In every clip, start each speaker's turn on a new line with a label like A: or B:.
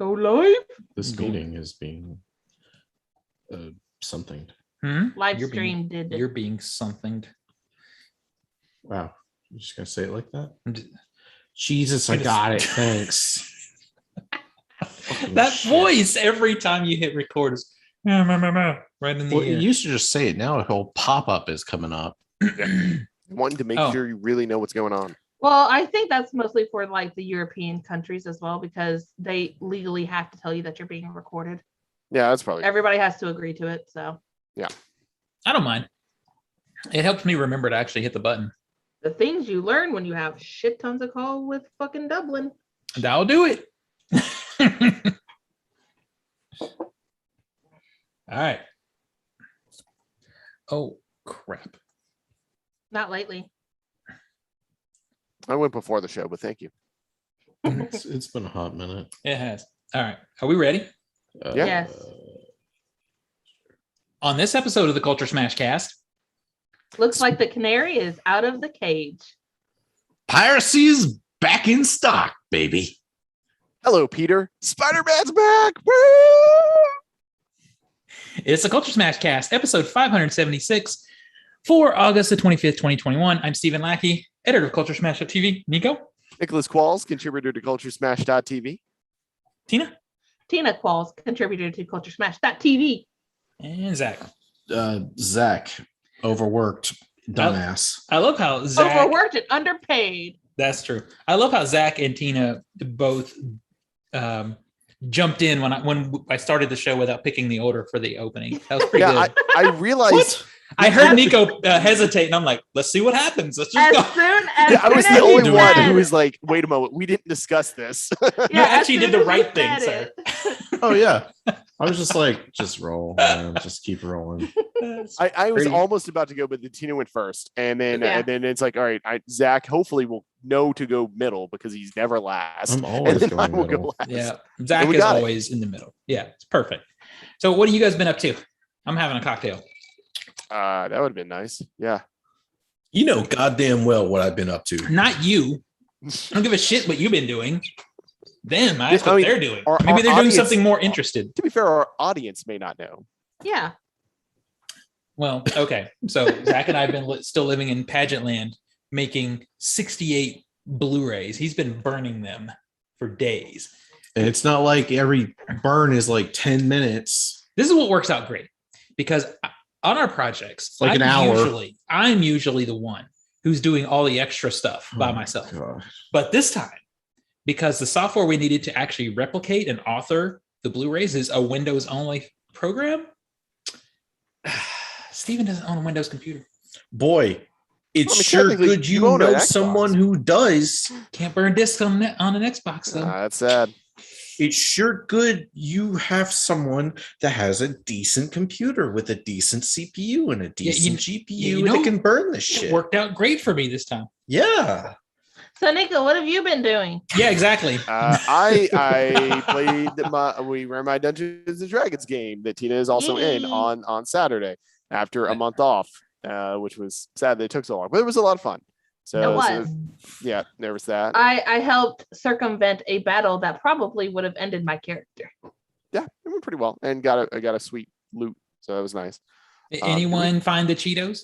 A: Go live.
B: This meeting is being something.
A: Live stream did it.
C: You're being something.
B: Wow. You just gonna say it like that? Jesus, I got it. Thanks.
C: That voice every time you hit record is right in the ear.
B: You used to just say it. Now a whole pop-up is coming up.
D: Wanting to make sure you really know what's going on.
A: Well, I think that's mostly for like the European countries as well, because they legally have to tell you that you're being recorded.
D: Yeah, that's probably.
A: Everybody has to agree to it. So
D: yeah,
C: I don't mind. It helps me remember to actually hit the button.
A: The things you learn when you have shit tons of call with fucking Dublin.
C: That'll do it. All right. Oh, crap.
A: Not lately.
D: I went before the show, but thank you.
B: It's been a hot minute.
C: It has. All right. Are we ready?
A: Yes.
C: On this episode of the Culture Smash Cast,
A: looks like the canary is out of the cage.
B: Piracy is back in stock, baby.
D: Hello, Peter. SpiderMan's back. Woo!
C: It's the Culture Smash Cast, episode 576 for August the 25th, 2021. I'm Stephen Lackey, editor of Culturesmash.tv. Nico?
D: Nicholas Qualls, contributor to Culturesmash.tv.
C: Tina?
A: Tina Qualls, contributor to Culturesmash.tv.
C: And Zach.
B: Zach, overworked dumbass.
C: I love how Zach...
A: Overworked and underpaid.
C: That's true. I love how Zach and Tina both jumped in when I started the show without picking the order for the opening. That was pretty good.
D: I realized...
C: I heard Nico hesitate, and I'm like, let's see what happens. Let's just go.
D: I was the only one who was like, wait a moment, we didn't discuss this.
C: You actually did the right thing, sir.
B: Oh, yeah. I was just like, just roll, man. Just keep rolling.
D: I was almost about to go, but the Tina went first. And then it's like, all right, Zach hopefully will know to go middle because he's never last.
B: I'm always
D: and then
B: going
D: I will
B: middle.
D: go last.
C: Yeah, Zach is always in the middle. Yeah, it's perfect. So what have you guys been up to? I'm having a cocktail.
D: That would have been nice. Yeah.
E: You know goddamn well what I've been up to.
C: Not you. I don't give a shit what you've been doing. Them, that's what they're doing. Maybe they're doing something more interested.
D: To be fair, our audience may not know.
A: Yeah.
C: Well, okay. So Zach and I have been still living in pageant land, making 68 Blu-rays. He's been burning them for days.
B: And it's not like every burn is like 10 minutes.
C: This is what works out great because on our projects,
B: like an hour.
C: I'm usually the one who's doing all the extra stuff by myself.
B: God.
C: But this time, because the software we needed to actually replicate and author the Blu-rays is a Windows-only program, Steven doesn't own a Windows computer.
E: Boy, it's sure good you know someone who does.
C: Can't burn discs on an Xbox, though.
D: That's sad.
E: It's sure good you have someone that has a decent computer with a decent CPU and a decent GPU that can burn this shit.
C: It worked out great for me this time.
E: Yeah.
A: So, Nico, what have you been doing?
C: Yeah, exactly.
D: I played we ran my Dungeons and Dragons game that Tina is also in on Saturday after a month off, which was sad that it took so long, but it was a lot of fun. So,
A: it was.
D: Yeah, there was that.
A: I helped circumvent a battle that probably would have ended my character.
D: Yeah, it went pretty well, and got a sweet loot, so that was nice.
C: Anyone find the Cheetos?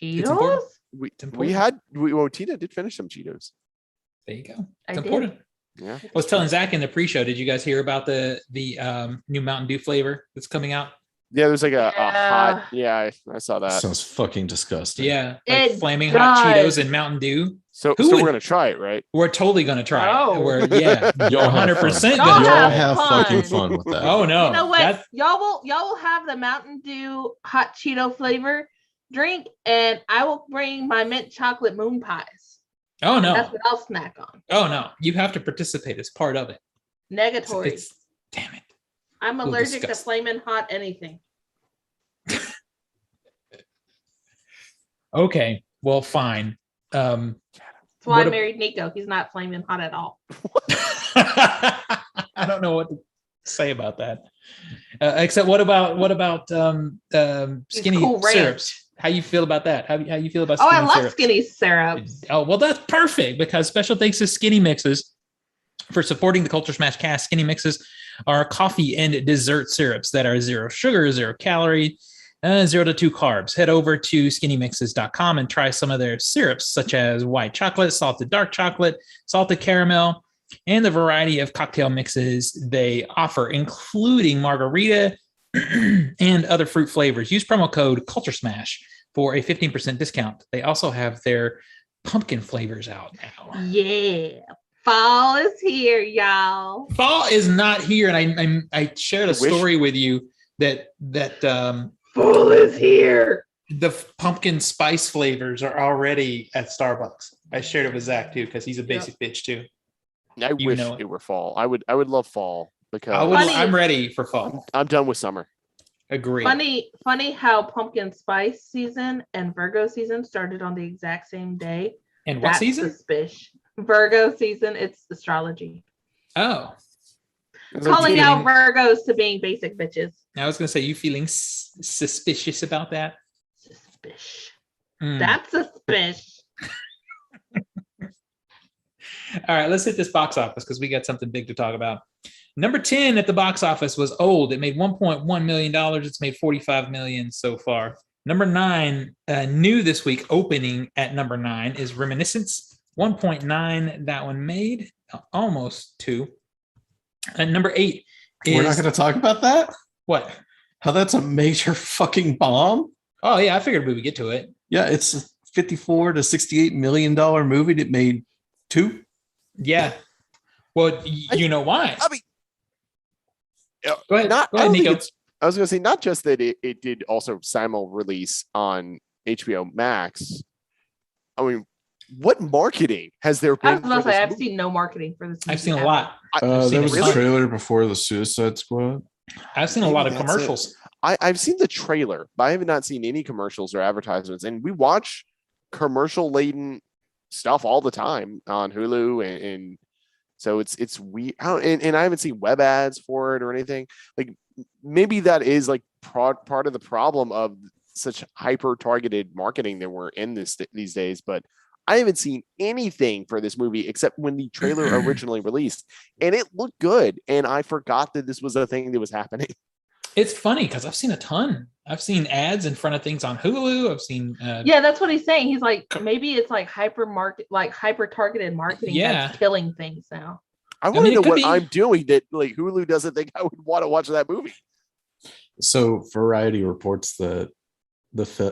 A: Cheetos?
D: Tina did finish some Cheetos.
C: There you go. It's important.
D: Yeah.
C: I was telling Zach in the pre-show, did you guys hear about the new Mountain Dew flavor that's coming out?
D: Yeah, there's like a hot. Yeah, I saw that.
B: Sounds fucking disgusting.
C: Yeah, like flaming hot Cheetos and Mountain Dew.
D: So we're gonna try it, right?
C: We're totally gonna try it.
A: Oh.
C: Y'all 100%
A: Y'all
C: gonna
A: have
B: fucking fun with that.
C: Oh no!
A: You know what? Y'all will have the Mountain Dew hot Cheeto flavor drink, and I will bring my mint chocolate moon pies.
C: Oh no!
A: That's what I'll snack on.
C: Oh no! You have to participate as part of it.
A: Negatory.
C: Damn it!
A: I'm allergic to flaming hot anything.
C: Okay, well, fine.
A: That's why I married Nico. He's not flaming hot at all.
C: I don't know what to say about that. Except what about skinny
A: cool
C: syrups? How you feel about that? How you feel about skinny
A: I love
C: syrups?
A: skinny syrups.
C: Oh, well, that's perfect because special thanks to Skinny Mixes, for supporting the Culture Smash Cast. Skinny Mixes are coffee and dessert syrups that are 0 sugar, 0 calorie, 0 to 2 carbs. Head over to skinnymixes.com and try some of their syrups, such as white chocolate, salted dark chocolate, salted caramel, and the variety of cocktail mixes they offer, including margarita and other fruit flavors. Use promo code CultureSmash for a 15% discount. They also have their pumpkin flavors out now.
A: Yeah. Fall is here, y'all.
C: Fall is not here, and I shared a story with you that
A: Fall is here.
C: the pumpkin spice flavors are already at Starbucks. I shared it with Zach too because he's a basic bitch too.
D: I wish it were fall. I would love fall because
C: I'm ready for fall.
D: I'm done with summer.
C: Agree.
A: Funny how pumpkin spice season and Virgo season started on the exact same day.
C: And what season?
A: Suspicious. Virgo season. It's astrology.
C: Oh.
A: Calling out Virgos to being basic bitches.
C: I was going to say, you feeling suspicious about that?
A: Suspicious.
C: Mm.
A: That's suspicious.
C: All right, let's hit this box office because we got something big to talk about. Number 10 at the box office was Old. It made $1.1 million. It's made $45 million so far. Number 9, new this week, opening at number 9 is Reminiscence. 1.9 that one made, almost 2. And number 8 is...
B: We're not going to talk about that?
C: What?
B: How that's a major fucking bomb?
C: Oh, yeah, I figured we would get to it.
B: Yeah, it's a $54 to $68 million movie that made 2.
C: Yeah. Well, you know why.
D: I mean,
C: go ahead, Nico.
D: I was going to say, not just that it did also simul release on HBO Max. I mean, what marketing has there been?
A: I was about to say, I've seen no marketing for this movie.
C: I've seen a lot.
B: There was a trailer before the Suicide Squad.
C: I've seen a lot of commercials.
D: I've seen the trailer, but I have not seen any commercials or advertisements. And we watch commercial-laden stuff all the time on Hulu, and so it's weird. And I haven't seen web ads for it or anything. Like maybe that is like part of the problem of such hyper-targeted marketing that we're in these days, but I haven't seen anything for this movie except when the trailer originally released, and it looked good. And I forgot that this was a thing that was happening.
C: It's funny because I've seen a ton. I've seen ads in front of things on Hulu. I've seen.
A: Yeah, that's what he's saying. He's like, maybe it's like hyper targeted marketing that's killing things now.
D: I want to know what I'm doing that like Hulu doesn't think I would want to watch that movie.
B: So Variety reports that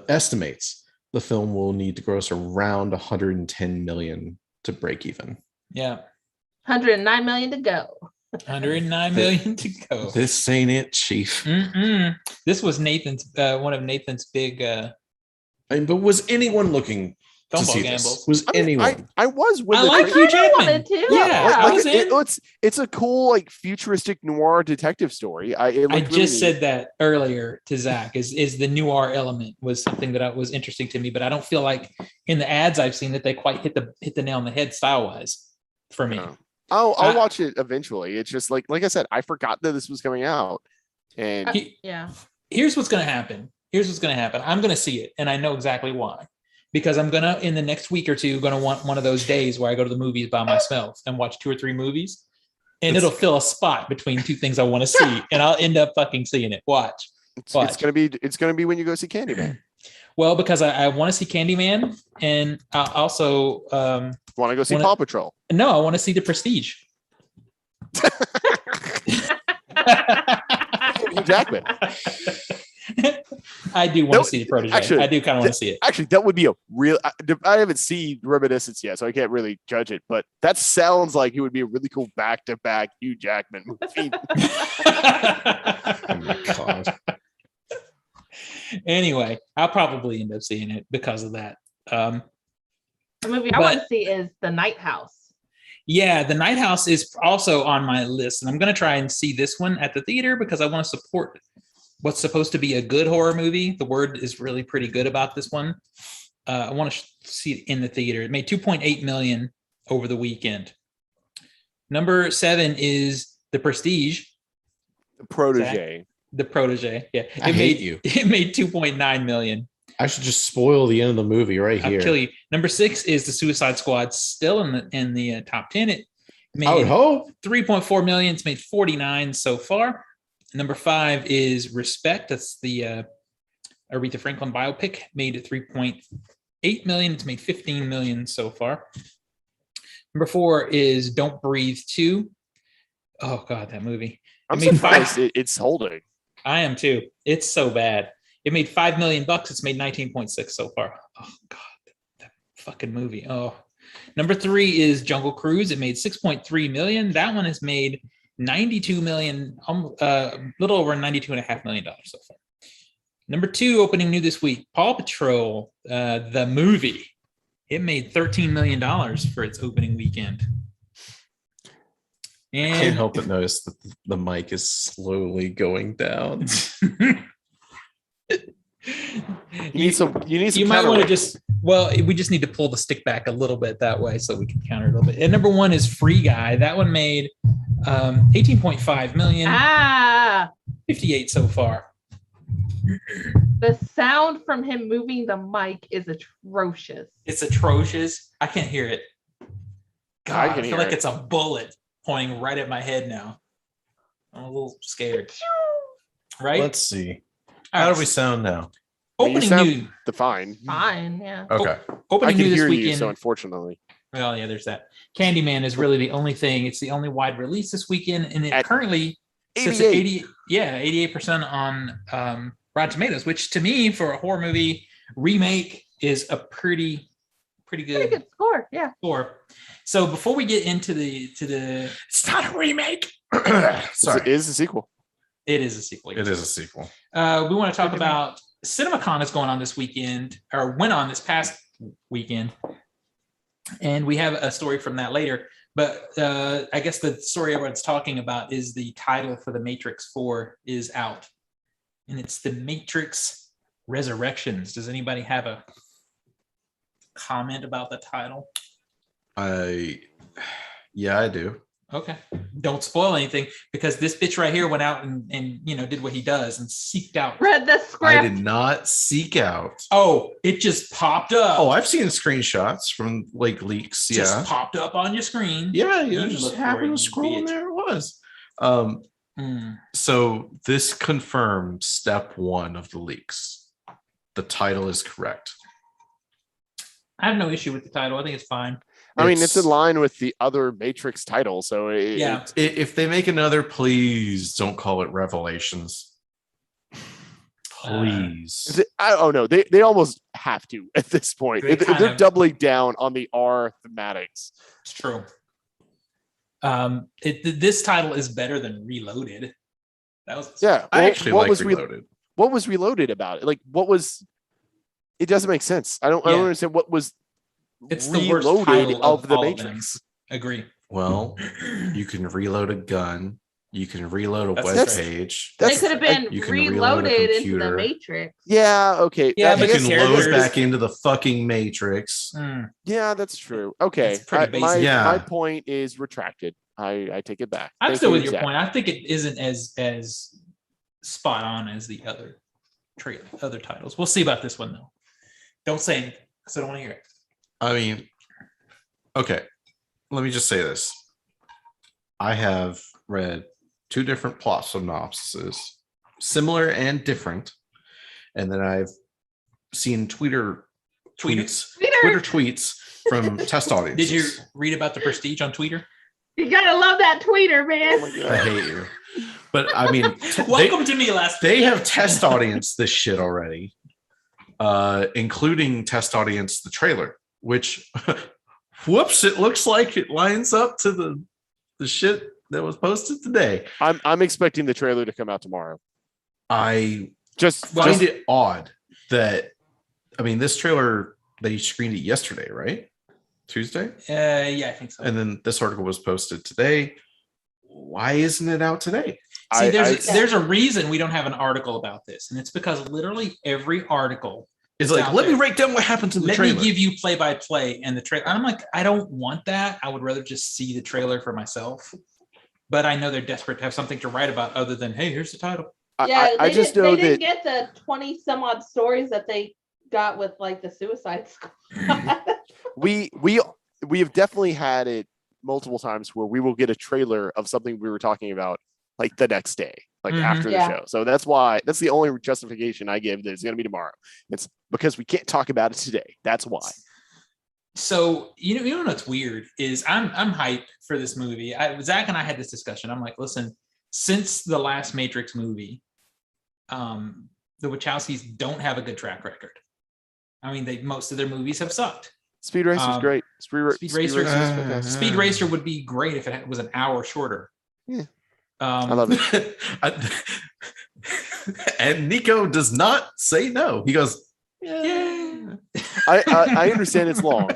B: estimates the film will need to gross around 110 million to break even.
C: Yeah.
A: 109 million to go.
C: 109 million to go.
B: This ain't it, Chief.
C: This was Nathan's one of Nathan's big
B: but was anyone looking to see this? Was anyone?
D: I was when
C: I like Hugh Jackman.
A: Yeah,
D: it's a cool like futuristic noir detective story. I just
C: said that earlier to Zach. Is the noir element was something that was interesting to me, but I don't feel like in the ads I've seen that they quite hit the nail on the head style wise for me.
D: I'll watch it eventually. It's just like I said, I forgot that this was coming out. And
C: here's what's going to happen. I'm going to see it, and I know exactly why. Because I'm gonna in the next week or two gonna want one of those days where I go to the movies by myself and watch 2 or 3 movies, and it'll fill a spot between 2 things I want to see, and I'll end up fucking seeing it. Watch.
D: It's gonna be when you go see Candyman.
C: Well, because I want to see Candyman, and I also
D: want to go see Paw Patrol.
C: No, I want to see The Prestige.
D: Hugh Jackman.
C: I do want to see The Protege. Actually, I do kind of want to see it.
D: Actually, that would be a real. I haven't seen Reminiscence yet, so I can't really judge it. But that sounds like it would be a really cool back-to-back Hugh Jackman movie.
B: Oh my God.
C: Anyway, I'll probably end up seeing it because of that.
A: The movie I want to see is The Night House.
C: Yeah, The Night House is also on my list, and I'm going to try and see this one at the theater because I want to support what's supposed to be a good horror movie. The word is really pretty good about this one. I want to see it in the theater. It made 2.8 million over the weekend. Number 7 is The Prestige.
D: The Protege.
C: The Protege. Yeah.
B: I hate you.
C: It made 2.9 million.
B: I should just spoil the end of the movie right here.
C: I'll kill you. Number 6 is The Suicide Squad, still in the top 10. It Made
B: I would hope.
C: 3.4 million. It's made 49 so far. Number 5 is Respect. That's the Aretha Franklin biopic. Made 3.8 million. It's made 15 million so far. Number 4 is Don't Breathe 2. Oh God, that movie.
D: I'm surprised it's holding.
C: I am too. It's so bad. It made $5 million. It's made 19.6 so far. Oh God, that fucking movie. Oh. Number 3 is Jungle Cruise. It made 6.3 million. That one has made 92 million, little over $92.5 million so far. Number 2, opening new this week, Paw Patrol, the movie. It made $13 million for its opening weekend. And
B: I can't help but notice that the mic is slowly going down.
D: You need some
C: might want to just, we just need to pull the stick back a little bit that way so we can counter a little bit. And number 1 is Free Guy. That one made 18.5 million. 58 so far.
A: The sound from him moving the mic is atrocious.
C: It's atrocious. I can't hear it. God, I feel like it's a bullet pointing right at my head now. I'm a little scared. Right?
B: Let's see. How do we sound now?
C: Opening new.
D: Fine,
A: yeah.
B: Okay.
C: Opening new this weekend.
D: You, so unfortunately.
C: Well, yeah, there's that. Candyman is really the only thing. It's the only wide release this weekend, and it currently sits at 88% on Rotten Tomatoes, which to me, for a horror movie remake, is a pretty good
A: score. Yeah.
C: Score. So before we get into the it's not a remake.
B: Sorry,
D: it is a sequel.
C: It is a sequel.
B: It is a sequel.
C: We want to talk about CinemaCon is going on this weekend, or went on this past weekend, and we have a story from that later. But I guess the story everyone's talking about is the title for The Matrix 4 is out, and it's The Matrix Resurrections. Does anybody have a comment about the title?
B: Yeah, I do.
C: Okay. Don't spoil anything, because this bitch right here went out and did what he does and seeked out.
A: Read the script.
B: I did not seek out.
C: Oh, it just popped up.
B: Oh, I've seen screenshots from like leaks.
C: Just popped up on your screen.
B: Yeah, just happened to scroll and there it was. So this confirms step 1 of the leaks. The title is correct.
C: I have no issue with the title. I think it's fine.
D: I mean, it's in line with the other Matrix title. So
B: if they make another, please don't call it Revelations. Please.
D: No, they almost have to at this point. They're doubling down on the R thematics.
C: It's true. This title is better than Reloaded. That was
B: I actually like Reloaded.
D: What was Reloaded about it? Like, what was? It doesn't make sense. I don't understand what was.
C: It's the worst title of the Matrix. Agree.
B: Well, you can reload a gun. You can reload a web page.
A: They could have been reloaded into the Matrix.
D: Yeah. Okay.
C: Yeah,
B: you can load back into the fucking Matrix.
D: Yeah, that's true. Okay. My point is retracted. I take it back.
C: I'm still with your point. I think it isn't as spot on as the other titles. We'll see about this one though. Don't say anything, because I don't want to hear it.
B: I mean, okay. Let me just say this. I have read 2 different plot synopsises, similar and different, and then I've seen Twitter tweets from test audiences.
C: Did you read about the Prestige on Twitter?
A: You gotta love that tweeter, man.
B: Oh I hate you. But I mean,
C: welcome to me last.
B: They have test audience this shit already, including test audience the trailer, which, whoops, it looks like it lines up to the shit that was posted today.
D: I'm expecting the trailer to come out tomorrow.
B: I just find it odd that, I mean, this trailer, they screened it yesterday, right? Tuesday?
C: Yeah, I think so.
B: And then this article was posted today. Why isn't it out today?
C: See, there's a reason we don't have an article about this, and it's because literally every article
B: is like, let me break down what happened to the trailer.
C: Let me give you play-by-play and the trailer. I'm like, I don't want that. I would rather just see the trailer for myself. But I know they're desperate to have something to write about other than, hey, here's the title.
A: I just know they didn't get the 20 some odd stories that they got with like the Suicide Squad.
D: we have definitely had it multiple times where we will get a trailer of something we were talking about like the next day, like after the show. So that's the only justification I give that it's going to be tomorrow. It's because we can't talk about it today. That's why.
C: So you know what's weird is I'm hyped for this movie. Zach and I had this discussion. I'm like, listen, since the last Matrix movie, the Wachowskis don't have a good track record. I mean, most of their movies have sucked.
D: Speed Racer's great.
C: Speed Racer would be great if it was an hour shorter.
D: Yeah. I love it.
B: And Nico does not say no. He goes,
C: yeah.
D: I understand it's long.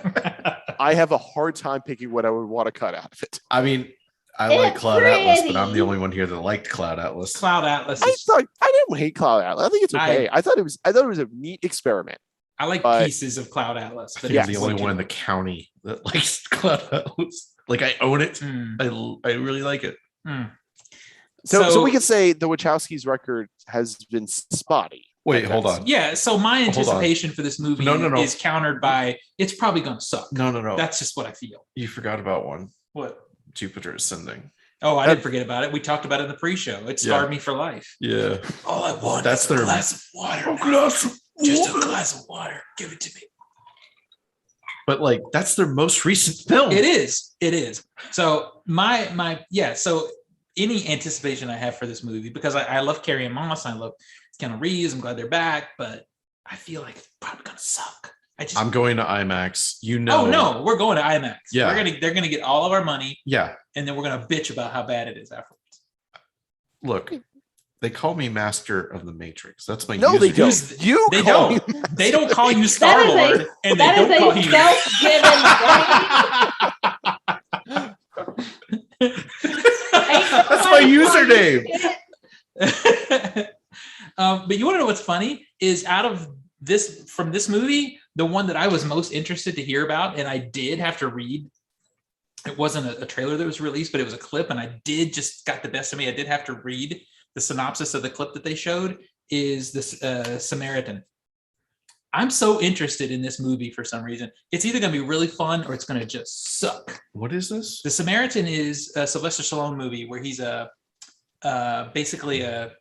D: I have a hard time picking what I would want to cut out of it.
B: I mean, I like Cloud Atlas, but I'm the only one here that liked Cloud Atlas.
C: Cloud Atlas.
D: I didn't hate Cloud Atlas. I think it's okay. I thought it was a neat experiment.
C: I like pieces of Cloud Atlas, but
B: I'm the only one in the county that likes Cloud Atlas. Like, I own it. I really like it.
D: So we could say the Wachowskis' record has been spotty.
B: Wait, hold on.
C: Yeah, so my anticipation for this movie is countered by it's probably going to suck.
B: No.
C: That's just what I feel.
B: You forgot about one.
C: What?
B: Jupiter Ascending.
C: Oh, I didn't forget about it. We talked about it in the pre-show. It scarred me for life.
B: Yeah.
C: All I want
B: is
C: a glass of water. Just a glass of water. Give it to me.
B: But like, that's their most recent film.
C: It is. So so any anticipation I have for this movie, because I love Carrie Ann Moss, I love Keanu Reeves, I'm glad they're back, but I feel like it's probably gonna suck.
B: I'm going to IMAX.
C: Oh no, we're going to IMAX.
B: Yeah.
C: They're gonna get all of our money.
B: Yeah.
C: And then we're gonna bitch about how bad it is afterwards.
B: Look, they call me Master of the Matrix. That's my
D: No, they don't.
C: They don't call you Star Lord, and they don't call you
B: That's my username.
C: But you want to know what's funny is from this movie, the one that I was most interested to hear about, and I did have to read. It wasn't a trailer that was released, but it was a clip, and I did just got the best of me. I did have to read the synopsis of the clip that they showed. Is this Samaritan? I'm so interested in this movie for some reason. It's either going to be really fun or it's going to just suck.
B: What is this?
C: The Samaritan is a Sylvester Stallone movie where he's basically a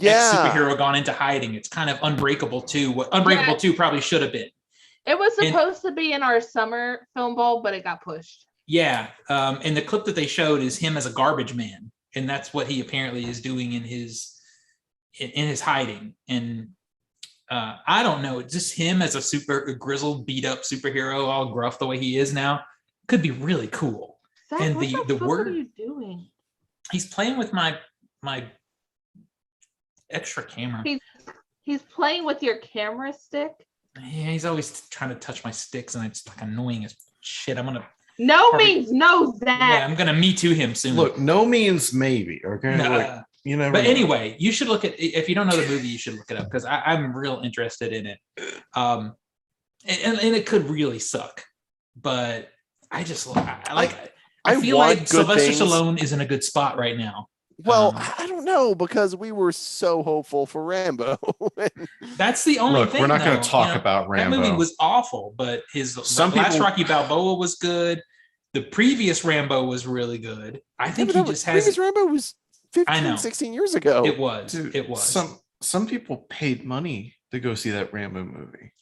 C: superhero gone into hiding. It's kind of Unbreakable 2. What Unbreakable 2 probably should have been.
A: It was supposed to be in our summer film ball, but it got pushed.
C: Yeah. And the clip that they showed is him as a garbage man. And that's what he apparently is doing in his hiding. And I don't know, just him as a super grizzled, beat up superhero, all gruff the way he is now, could be really cool.
A: Zach,
C: and the word,
A: what are you doing?
C: He's playing with my extra camera.
A: He's playing with your camera stick.
C: Yeah, he's always trying to touch my sticks, and it's like annoying as shit. I'm gonna
A: means no, Zach.
C: Yeah, I'm gonna Me Too him soon.
B: Look, no means maybe. Okay. You never know.
C: Anyway, you should look at, if you don't know the movie, you should look it up because I'm real interested in it. And it could really suck, but I feel like Sylvester Stallone is in a good spot right now.
D: Well, I don't know because we were so hopeful for Rambo.
C: That's the only thing.
B: We're not going to talk about Rambo.
C: That movie was awful, but last Rocky Balboa was good. The previous Rambo was really good. I think he just has.
D: Previous Rambo was 15, 16 years ago.
C: It was.
B: Dude,
C: it was.
B: Some people paid money to go see that Rambo movie.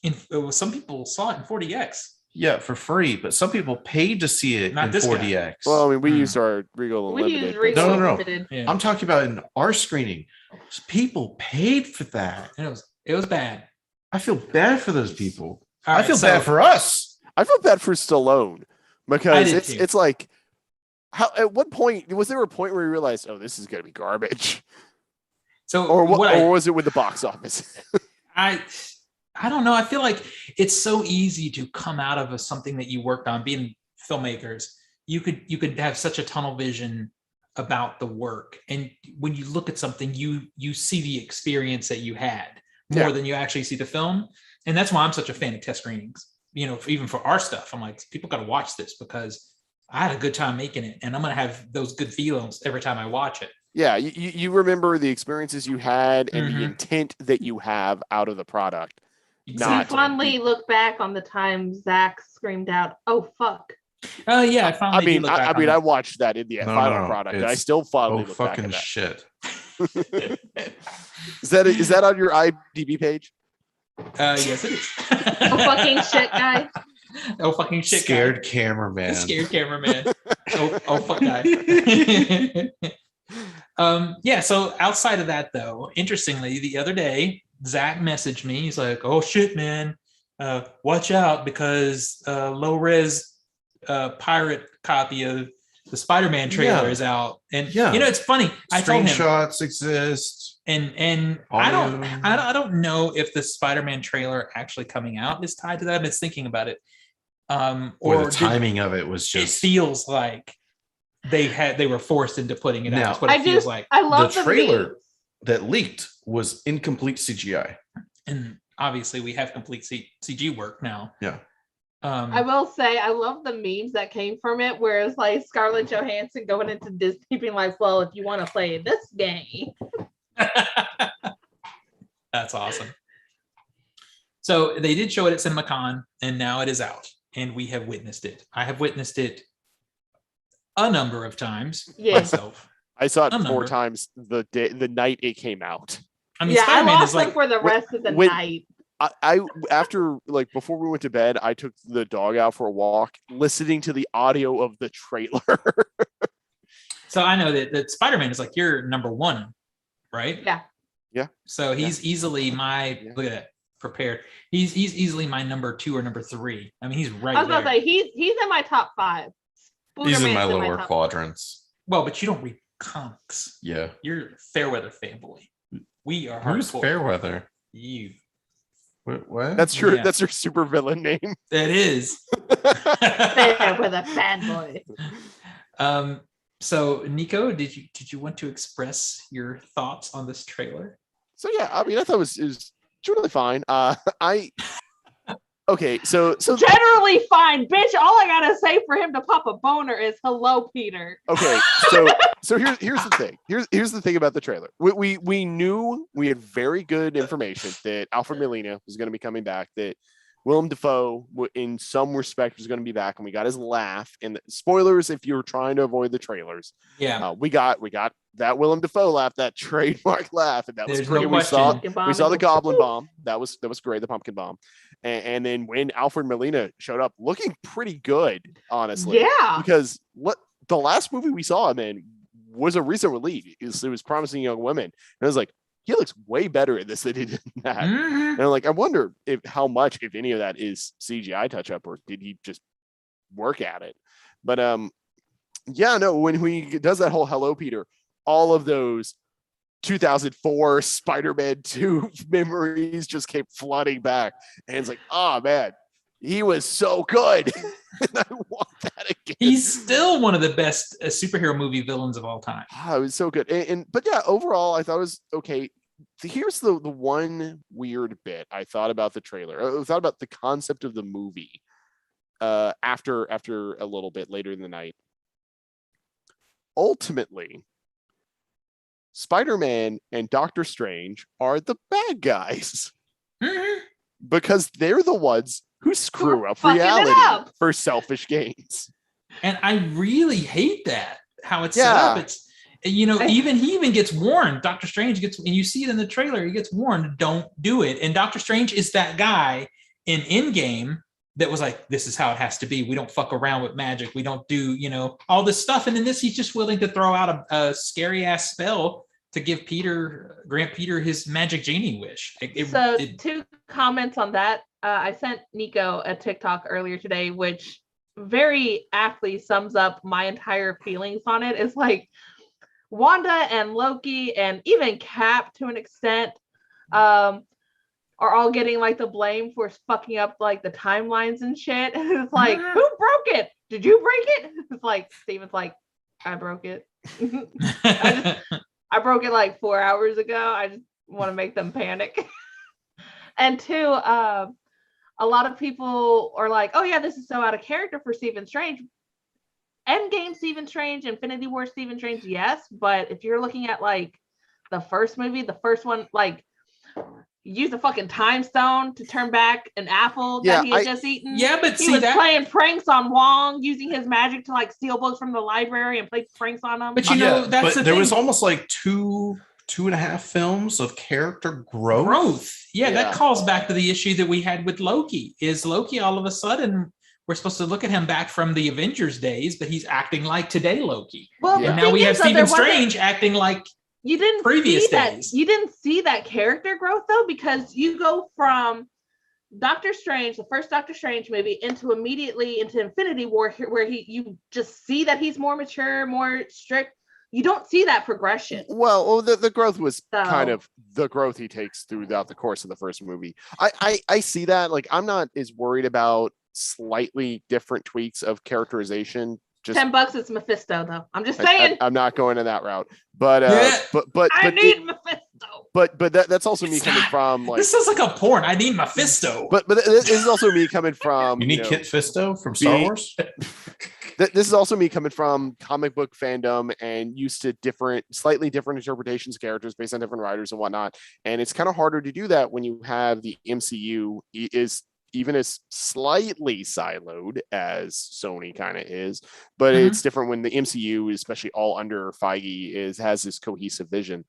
C: Some people saw it in 40X.
B: Yeah, for free, but some people paid to see it in 40X.
D: Well, I mean, we used our Regal Unlimited.
B: No. Yeah. I'm talking about in our screening. People paid for that.
C: It was bad.
B: I feel bad for those people. I feel bad for us.
D: I feel bad for Stallone because it's like, at what point was there a point where you realized, oh, this is going to be garbage?
C: So,
D: or was it with the box office?
C: I don't know. I feel like it's so easy to come out of something that you worked on. Being filmmakers, you could have such a tunnel vision about the work, and when you look at something, you see the experience that you had more than you actually see the film. And that's why I'm such a fan of test screenings. Even for our stuff, I'm like, people got to watch this because I had a good time making it, and I'm gonna have those good feelings every time I watch it.
D: Yeah, you remember the experiences you had and the intent that you have out of the product.
A: You fondly look back on the time Zach screamed out, "Oh fuck!"
C: Oh yeah, I found.
D: I watched that in the final product, and I still finally look back at that.
B: Shit.
D: Is that on your IMDb page?
C: Yes, it is.
A: Oh fucking shit, guy.
C: Oh fucking shit,
B: Scared
C: guy.
B: cameraman.
C: Scared cameraman. oh fuck guy. Yeah. So outside of that, though, interestingly, the other day, Zach messaged me. He's like, "Oh shit, man, watch out because low res pirate copy of the SpiderMan trailer is out." And it's funny. I told him
B: screenshots exist,
C: and I don't know if the SpiderMan trailer actually coming out is tied to that. It's thinking about it.
B: Or the timing of it was just.
C: It feels like they were forced into putting it out. That's what it feels like.
A: I love
B: the trailer that leaked was incomplete CGI,
C: and obviously we have complete CG work now.
B: Yeah.
A: I will say I love the memes that came from it, where it's like Scarlett Johansson going into Disney being like, "Well, if you want to play this game."
C: That's awesome. So they did show it at CinemaCon, and now it is out, and we have witnessed it. I have witnessed it a number of times myself.
D: I saw it 4 times the night it came out.
C: I mean,
A: I lost it for the rest of the night.
D: I after before we went to bed, I took the dog out for a walk, listening to the audio of the trailer.
C: So I know that Spider-Man is like your number 1, right?
D: Yeah.
C: So he's easily my look at that prepared. He's easily my number 2 or number 3. I mean, he's right.
A: I was about to say he's in my top 5.
B: He's in my lower quadrants.
C: Well, but you don't read comics.
B: Yeah,
C: you're a Fairweather fanboy. We are.
B: Who's Fairweather?
C: You.
B: What?
D: That's your that's your super villain name.
C: It is.
A: Fairweather fanboy.
C: So Nico, did you want to express your thoughts on this trailer?
D: So yeah, I mean, I thought it was really fine. Okay, so
A: generally fine, bitch. All I gotta say for him to pop a boner is hello, Peter.
D: Okay, so here's the thing. Here's the thing about the trailer. We knew, we had very good information that Alfred Molina was going to be coming back. That Willem Dafoe, in some respect, was going to be back, and we got his laugh. And spoilers, if you're trying to avoid the trailers, we got that Willem Dafoe laugh, that trademark laugh, and that was great. We saw the Goblin Bomb. That was great. The Pumpkin Bomb. And then when Alfred Molina showed up, looking pretty good, honestly.
A: Yeah.
D: Because what the last movie we saw him in was a recent release. It was Promising Young Women. And I was like, he looks way better in this than he did in that. Mm-hmm. And I'm like, I wonder how much, if any of that, is CGI touch up, or did he just work at it? But when he does that whole "Hello, Peter," all of those 2004 Spider-Man 2 memories just came flooding back, and it's like, oh man, he was so good. And I want that again.
C: He's still one of the best superhero movie villains of all time.
D: Oh, it was so good. But yeah, overall I thought it was okay. Here's the one weird bit I thought about the trailer. I thought about the concept of the movie after a little bit later in the night. Ultimately, Spider-Man and Doctor Strange are the bad guys, because they're the ones who screw up reality for selfish gains.
C: And I really hate that, how it's set up. It's, he even gets warned. Doctor Strange gets, and you see it in the trailer, he gets warned, don't do it. And Doctor Strange is that guy in Endgame that was like, this is how it has to be. We don't fuck around with magic. We don't do, all this stuff. And in this, he's just willing to throw out a scary ass spell to give grant Peter his magic genie wish.
A: 2 comments on that. I sent Nico a TikTok earlier today, which very aptly sums up my entire feelings on it. It's like Wanda and Loki and even Cap to an extent are all getting like the blame for fucking up like the timelines and shit. And it's like, who broke it? Did you break it? It's like Steven's like, I broke it. I broke it like 4 hours ago. I just want to make them panic. And 2, a lot of people are like, oh yeah, this is so out of character for Stephen Strange. Endgame Stephen Strange, Infinity War Stephen Strange, yes. But if you're looking at like the first movie, the first one, like use a fucking time stone to turn back an apple that he had just eaten.
C: Yeah, but
A: he was playing pranks on Wong, using his magic to like steal books from the library and play pranks on him.
C: But you know, that's the
B: there
C: thing.
B: was almost like two and a half films of character growth.
C: Yeah, that calls back to the issue that we had with Loki. Is Loki all of a sudden we're supposed to look at him back from the Avengers days, but he's acting like today Loki.
A: Well,
C: and now we have Stephen Strange acting like
A: you didn't
C: previous
A: see that.
C: days.
A: You didn't see that character growth though, because you go from Doctor Strange, the first Doctor Strange movie, into Infinity War, where you just see that he's more mature, more strict. You don't see that progression.
D: Well, the growth was kind of the growth he takes throughout the course of the first movie. I see that. Like, I'm not as worried about slightly different tweaks of characterization. Just
A: $10, it's Mephisto, though. I'm just saying.
D: I'm not going in that route, but
A: I need Mephisto.
D: But that's also me coming from like
C: this is like a porn. I need Mephisto.
D: But this is also me coming from
B: you need Kit Fisto from Star Wars.
D: This is also me coming from comic book fandom and used to slightly different interpretations of characters based on different writers and whatnot. And it's kind of harder to do that when you have the MCU is even as slightly siloed as Sony kind of is, but it's different when the MCU, especially all under Feige, has this cohesive vision.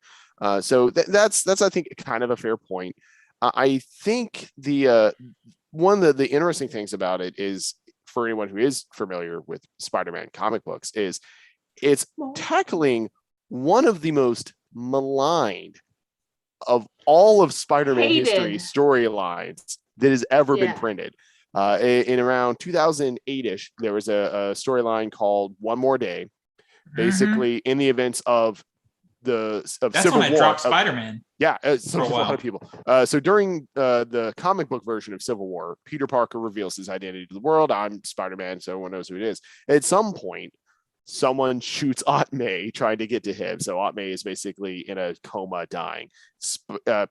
D: So that's I think kind of a fair point. I think the one of the interesting things about it is, for anyone who is familiar with Spider-Man comic books, is it's tackling one of the most maligned of all of Spider-Man history storylines that has ever been printed. In around 2008-ish, there was a storyline called One More Day, basically in the events of
C: That's
D: Civil
C: when I
D: War.
C: dropped Spider-Man.
D: So a lot of people. So during the comic book version of Civil War, Peter Parker reveals his identity to the world. I'm Spider-Man, so everyone knows who it is. At some point, someone shoots Aunt May trying to get to him. So Aunt May is basically in a coma dying.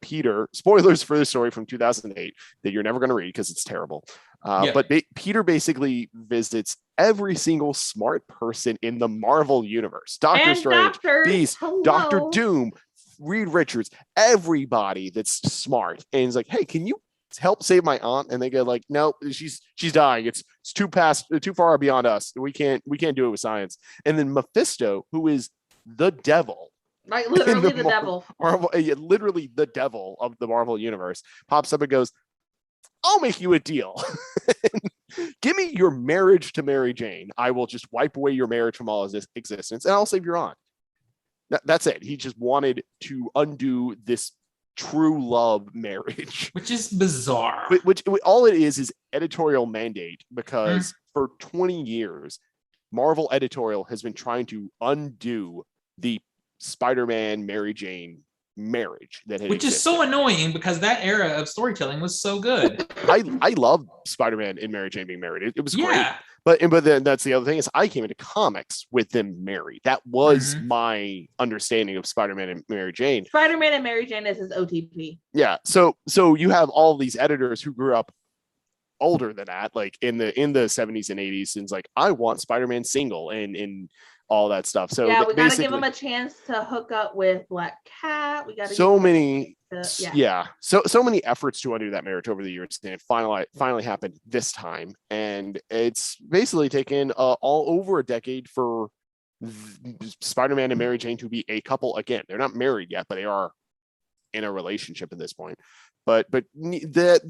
D: Peter, spoilers for the story from 2008 that you're never going to read because it's terrible. But Peter basically visits every single smart person in the Marvel universe. Doctor Strange, Beast, Doctor Doom, Reed Richards, everybody that's smart. And he's like, hey, can you help save my aunt? And they go like, no, she's dying. It's too far beyond us. We can't do it with science. And then Mephisto, who is the devil,
A: like literally the devil,
D: literally the devil of the Marvel universe, pops up and goes, I'll make you a deal. Give me your marriage to Mary Jane. I will just wipe away your marriage from all existence, and I'll save your aunt. That's it. He just wanted to undo this true love marriage,
C: which is bizarre.
D: Which all it is editorial mandate, because for 20 years, Marvel editorial has been trying to undo the Spider-Man Mary Jane marriage that
C: which is so annoying because that era of storytelling was so good.
D: I love Spider-Man and Mary Jane being married. It was great. But then that's the other thing, is I came into comics with them married. That was my understanding of Spider-Man and Mary Jane.
A: Spider-Man and Mary Jane is his OTP.
D: Yeah. So you have all these editors who grew up older than that, like in the 70s and 80s, and it's like, I want Spider-Man single and all that stuff. So
A: yeah, we gotta give him a chance to hook up with Black Cat. We gotta
D: so many efforts to undo that marriage over the years, and it finally happened this time. And it's basically taken all over a decade for Spider-Man and Mary Jane to be a couple again. They're not married yet, but they are in a relationship at this point. But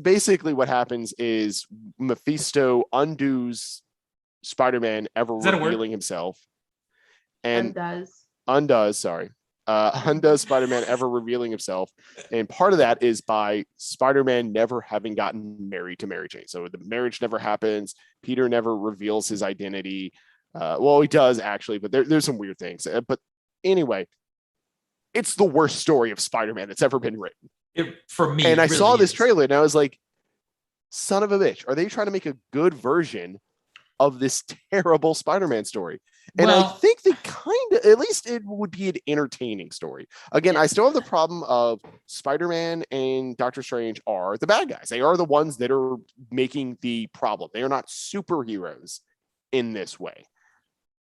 D: basically what happens is Mephisto undoes Spider-Man ever revealing himself. And undoes Spider-Man ever revealing himself. And part of that is by Spider-Man never having gotten married to Mary Jane. So the marriage never happens. Peter never reveals his identity. Well, he does actually, but there's some weird things. But anyway, it's the worst story of Spider-Man that's ever been written.
C: For me.
D: And I saw this trailer and I was like, son of a bitch, are they trying to make a good version of this terrible Spider-Man story? And I think they kind of, at least it would be an entertaining story. Again, I still have the problem of Spider-Man and Doctor Strange are the bad guys. They are the ones that are making the problem. They are not superheroes in this way.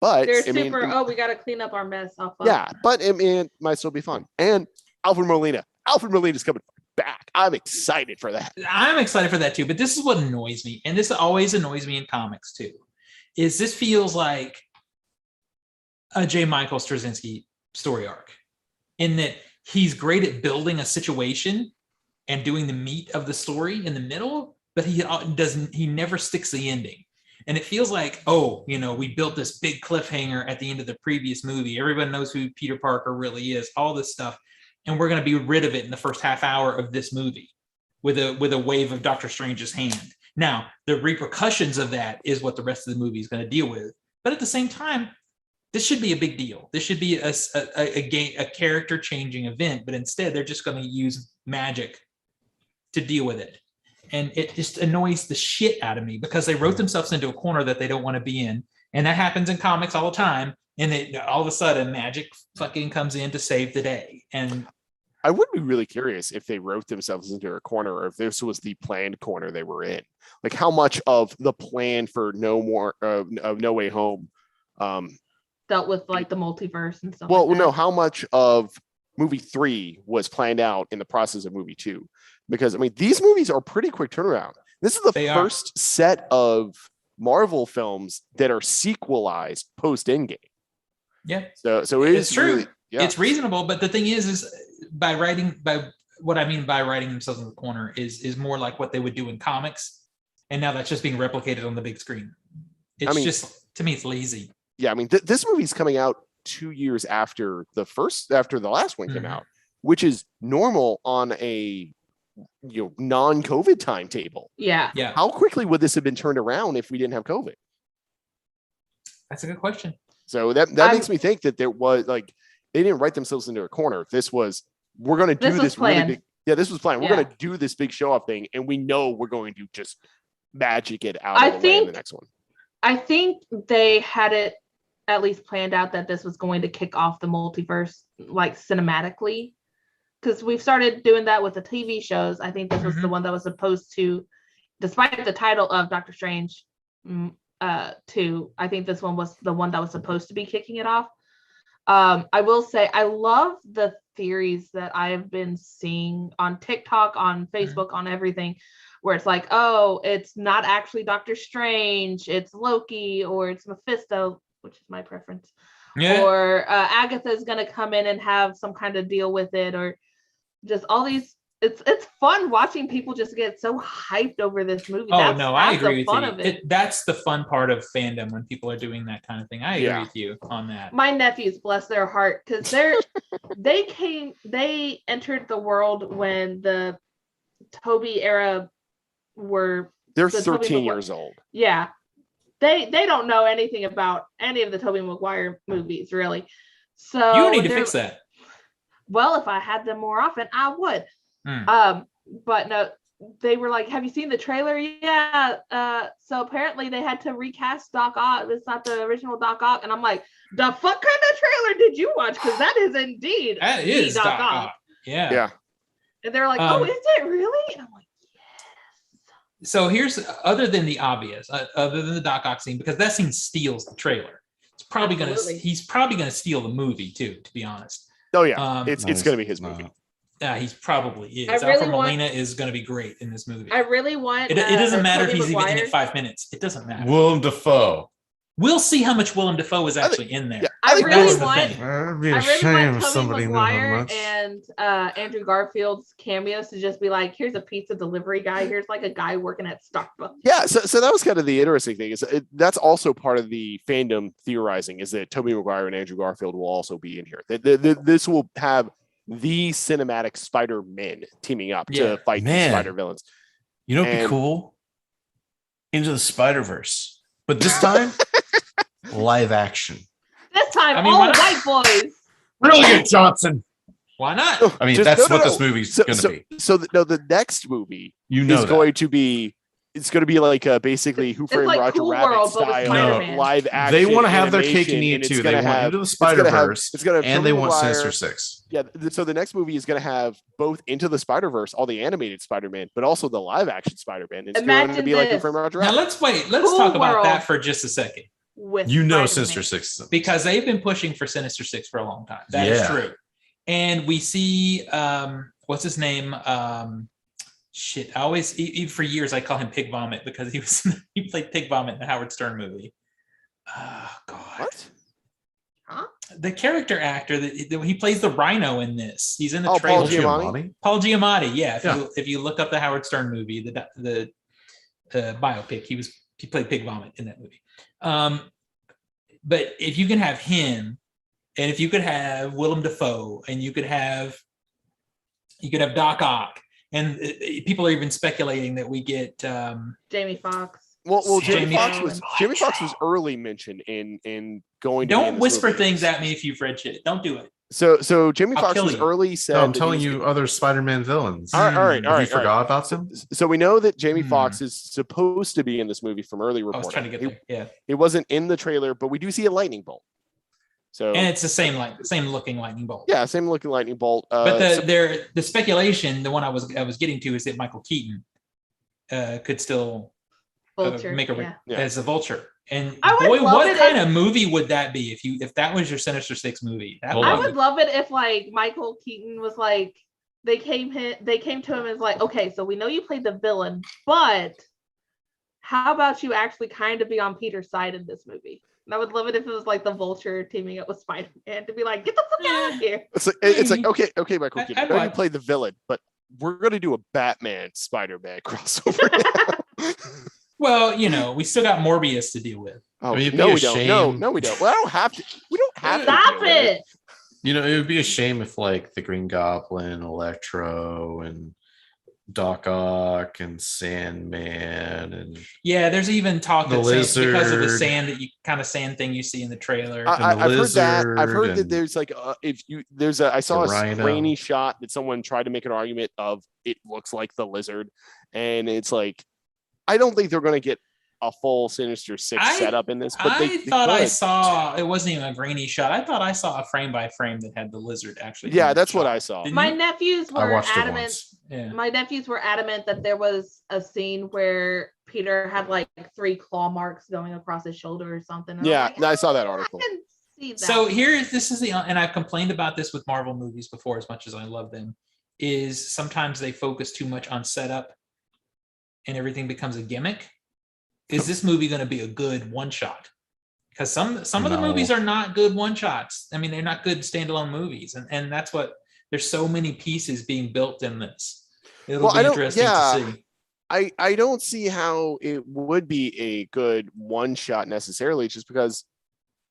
D: But
A: they're we got to clean up our mess.
D: Yeah, but it might still be fun. And Alfred Molina is coming. back. I'm excited for that.
C: I'm excited for that too, but this is what annoys me, and this always annoys me in comics too, is this feels like a J. Michael Straczynski story arc, in that he's great at building a situation and doing the meat of the story in the middle, but he never sticks the ending. And it feels like, oh, we built this big cliffhanger at the end of the previous movie. Everybody knows who Peter Parker really is, all this stuff. And we're going to be rid of it in the first half hour of this movie with a wave of Doctor Strange's hand. Now, the repercussions of that is what the rest of the movie is going to deal with. But at the same time, this should be a big deal. This should be a character-changing event. But instead, they're just going to use magic to deal with it. And it just annoys the shit out of me because they wrote themselves into a corner that they don't want to be in. And that happens in comics all the time. And all of a sudden, magic fucking comes in to save the day. And
D: I would be really curious if they wrote themselves into a corner, or if this was the planned corner they were in. Like, how much of the plan for No Way Home
A: dealt with like the multiverse and stuff.
D: Well,
A: like that.
D: no, how much of movie 3 was planned out in the process of movie 2? Because I mean, these movies are pretty quick turnaround. This is the first set of Marvel films that are sequelized post Endgame.
C: Yeah.
D: So it is
C: true.
D: Really, yeah.
C: It's reasonable, but the thing is by what I mean by writing themselves in the corner is more like what they would do in comics, and now that's just being replicated on the big screen. Just, to me, it's lazy.
D: Yeah, I mean, this movie's coming out 2 years after the last one came out, which is normal on a non-COVID timetable.
A: Yeah.
D: How quickly would this have been turned around if we didn't have COVID?
C: That's a good question.
D: So that makes me think that there was like, they didn't write themselves into a corner. This was, we're going to do this really big. Yeah, this was planned. We're going to do this big show off thing, and we know we're going to just magic it out of the way in the next one.
A: I think they had it at least planned out that this was going to kick off the multiverse like cinematically, because we've started doing that with the TV shows. I think this was the one that was supposed to, despite the title of Doctor Strange 2, I think this one was the one that was supposed to be kicking it off. I will say I love the theories that I have been seeing on TikTok, on Facebook, on everything, where it's like, oh, it's not actually Doctor Strange, it's Loki, or it's Mephisto, which is my preference. Yeah. Or Agatha is going to come in and have some kind of deal with it, or just all these. It's fun watching people just get so hyped over this movie.
C: Oh, no, I agree with you. That's the fun part of fandom, when people are doing that kind of thing. I agree with you on that.
A: My nephews, bless their heart, because they entered the world when the Toby era they're 13 years old. Yeah. They don't know anything about any of the Tobey Maguire movies, really. So
C: you need to fix that.
A: Well, if I had them more often, I would. But no, they were like, have you seen the trailer? Yeah. So apparently they had to recast Doc Ock. It's not the original Doc Ock. And I'm like, the fuck kind of trailer did you watch? Because that is indeed
C: Doc Ock. Yeah.
A: And they're like, oh, is it really? And I'm like, yes.
C: So here's, other than the obvious, other than the Doc Ock scene, because that scene steals the trailer. He's probably gonna steal the movie too, to be honest.
D: Oh yeah, it's gonna be his movie.
C: He's probably is. Alfred Molina is going to be great in this movie.
A: I really want.
C: It doesn't matter if he's even in it 5 minutes. It doesn't matter.
B: Willem Dafoe.
C: We'll see how much Willem Dafoe is actually in there.
D: Yeah,
A: I really want
B: Tobey
A: Maguire and Andrew Garfield's cameos to just be like, here's a pizza delivery guy. Here's like a guy working at Starbucks.
D: Yeah, so that was kind of the interesting thing. That's also part of the fandom theorizing, is that Tobey Maguire and Andrew Garfield will also be in here. This will have the cinematic Spider-Man teaming up to fight the Spider villains.
B: You know, it'd be cool. Into the Spider-Verse, but this time live action.
A: This time, all white boys.
B: Brilliant, Johnson.
C: Why not?
B: I mean, that's what this movie's going to be.
D: So the next movie is going to be. It's going to be like basically Who Framed Roger Rabbit style live action.
B: They want to have their cake and eat it too. They want Into the Spider-Verse, and they want Sinister Six.
D: Yeah, so the next movie is going to have both Into the Spider-Verse, all the animated Spider-Man, but also the live action Spider-Man. It's going to be like Who Framed Roger Rabbit.
C: Now let's talk about that for just a second.
B: Sinister Six,
C: because they've been pushing for Sinister Six for a long time. That is true. And we see what's his name? Shit, I always even for years I call him Pig Vomit because he played Pig Vomit in the Howard Stern movie. Oh God.
D: What?
A: Huh?
C: The character actor that he plays the rhino in this. He's in the
D: Oh, Paul
C: trailer.
D: Giamatti?
C: Paul Giamatti. Yeah.
B: Yeah.
C: If you look up the Howard Stern movie, the biopic, he played Pig Vomit in that movie. But if you can have him, and if you could have Willem Dafoe, and you could have Doc Ock, and people are even speculating that we get
A: Jamie Foxx.
D: Well,
C: Jamie
D: Jamie Foxx was early mentioned in going.
C: Don't whisper things at me if you've read shit. Don't do it.
D: So Jamie
C: I'll
D: Foxx
C: kill
D: was
C: you.
D: early said.
B: No, I'm
D: that
B: telling
D: he was
B: you other Spider-Man villains.
D: All right.
B: You forgot about them?
D: So we know that Jamie Foxx is supposed to be in this movie from early
C: I
D: reporting.
C: was trying to get there. Yeah.
D: It wasn't in the trailer, but we do see a lightning bolt. So
C: And it's the same looking lightning bolt.
D: yeah, same looking lightning bolt.
C: But the speculation, the one I was getting to, is that Michael Keaton could still
A: Vulture.
C: make a
D: Yeah.
C: as a vulture. And
A: I would
C: boy,
A: love
C: what
A: it
C: kind
A: if-
C: of movie would that be if that was your Sinister Six movie? That
B: Hold
A: I
B: on.
A: would love it if like Michael Keaton was like they came to him as like, okay, so we know you played the villain, but how about you actually kind of be on Peter's side in this movie? And I would love it if it was like the Vulture teaming up with Spider-Man to be like, get the fuck out of here.
D: it's like okay, Michael Keaton.
C: I'd
D: I know you
C: watch-
D: play the villain, but we're gonna do a Batman Spider-Man crossover.
C: Well, we still got Morbius to deal with.
D: Oh,
B: I mean, it'd
D: no,
B: be a
D: we don't.
B: shame.
D: No, we don't. Well, I don't have to. We don't have to.
A: Stop
D: deal with
A: it.
B: It would be a shame if like the Green Goblin, Electro, and Doc Ock and Sandman and
C: Yeah, there's even talk
B: The
C: that says because of the
B: lizard.
C: sand thing you see in the trailer.
D: I've heard that. I've heard
B: lizard
D: that there's like I saw a
B: rhino.
D: grainy shot that someone tried to make an argument of it looks like the lizard, and it's like I don't think they're going to get a full Sinister Six setup in this. But
C: I thought I saw it wasn't even a grainy shot. I thought I saw a frame by frame that had the lizard actually.
D: Yeah, that's what I saw.
C: Didn't
A: My
C: you?
A: nephews
B: I
A: were
B: watched it
A: adamant.
B: once.
C: Yeah.
A: My nephews were adamant that there was a scene where Peter had like 3 claw marks going across his shoulder or something. And
D: Yeah,
A: I'm like,
D: I saw that
A: I
D: article.
A: can see that.
C: So and I've complained about this with Marvel movies before, as much as I love them, is sometimes they focus too much on setup and everything becomes a gimmick. Is this movie going to be a good one shot? Because some of the
B: No.
C: movies are not good one shots. I mean, they're not good standalone movies, and that's what there's so many pieces being built in this. It'll
D: Well,
C: be
D: I don't-
C: interesting
D: yeah.
C: to see.
D: I don't see how it would be a good one shot necessarily, just because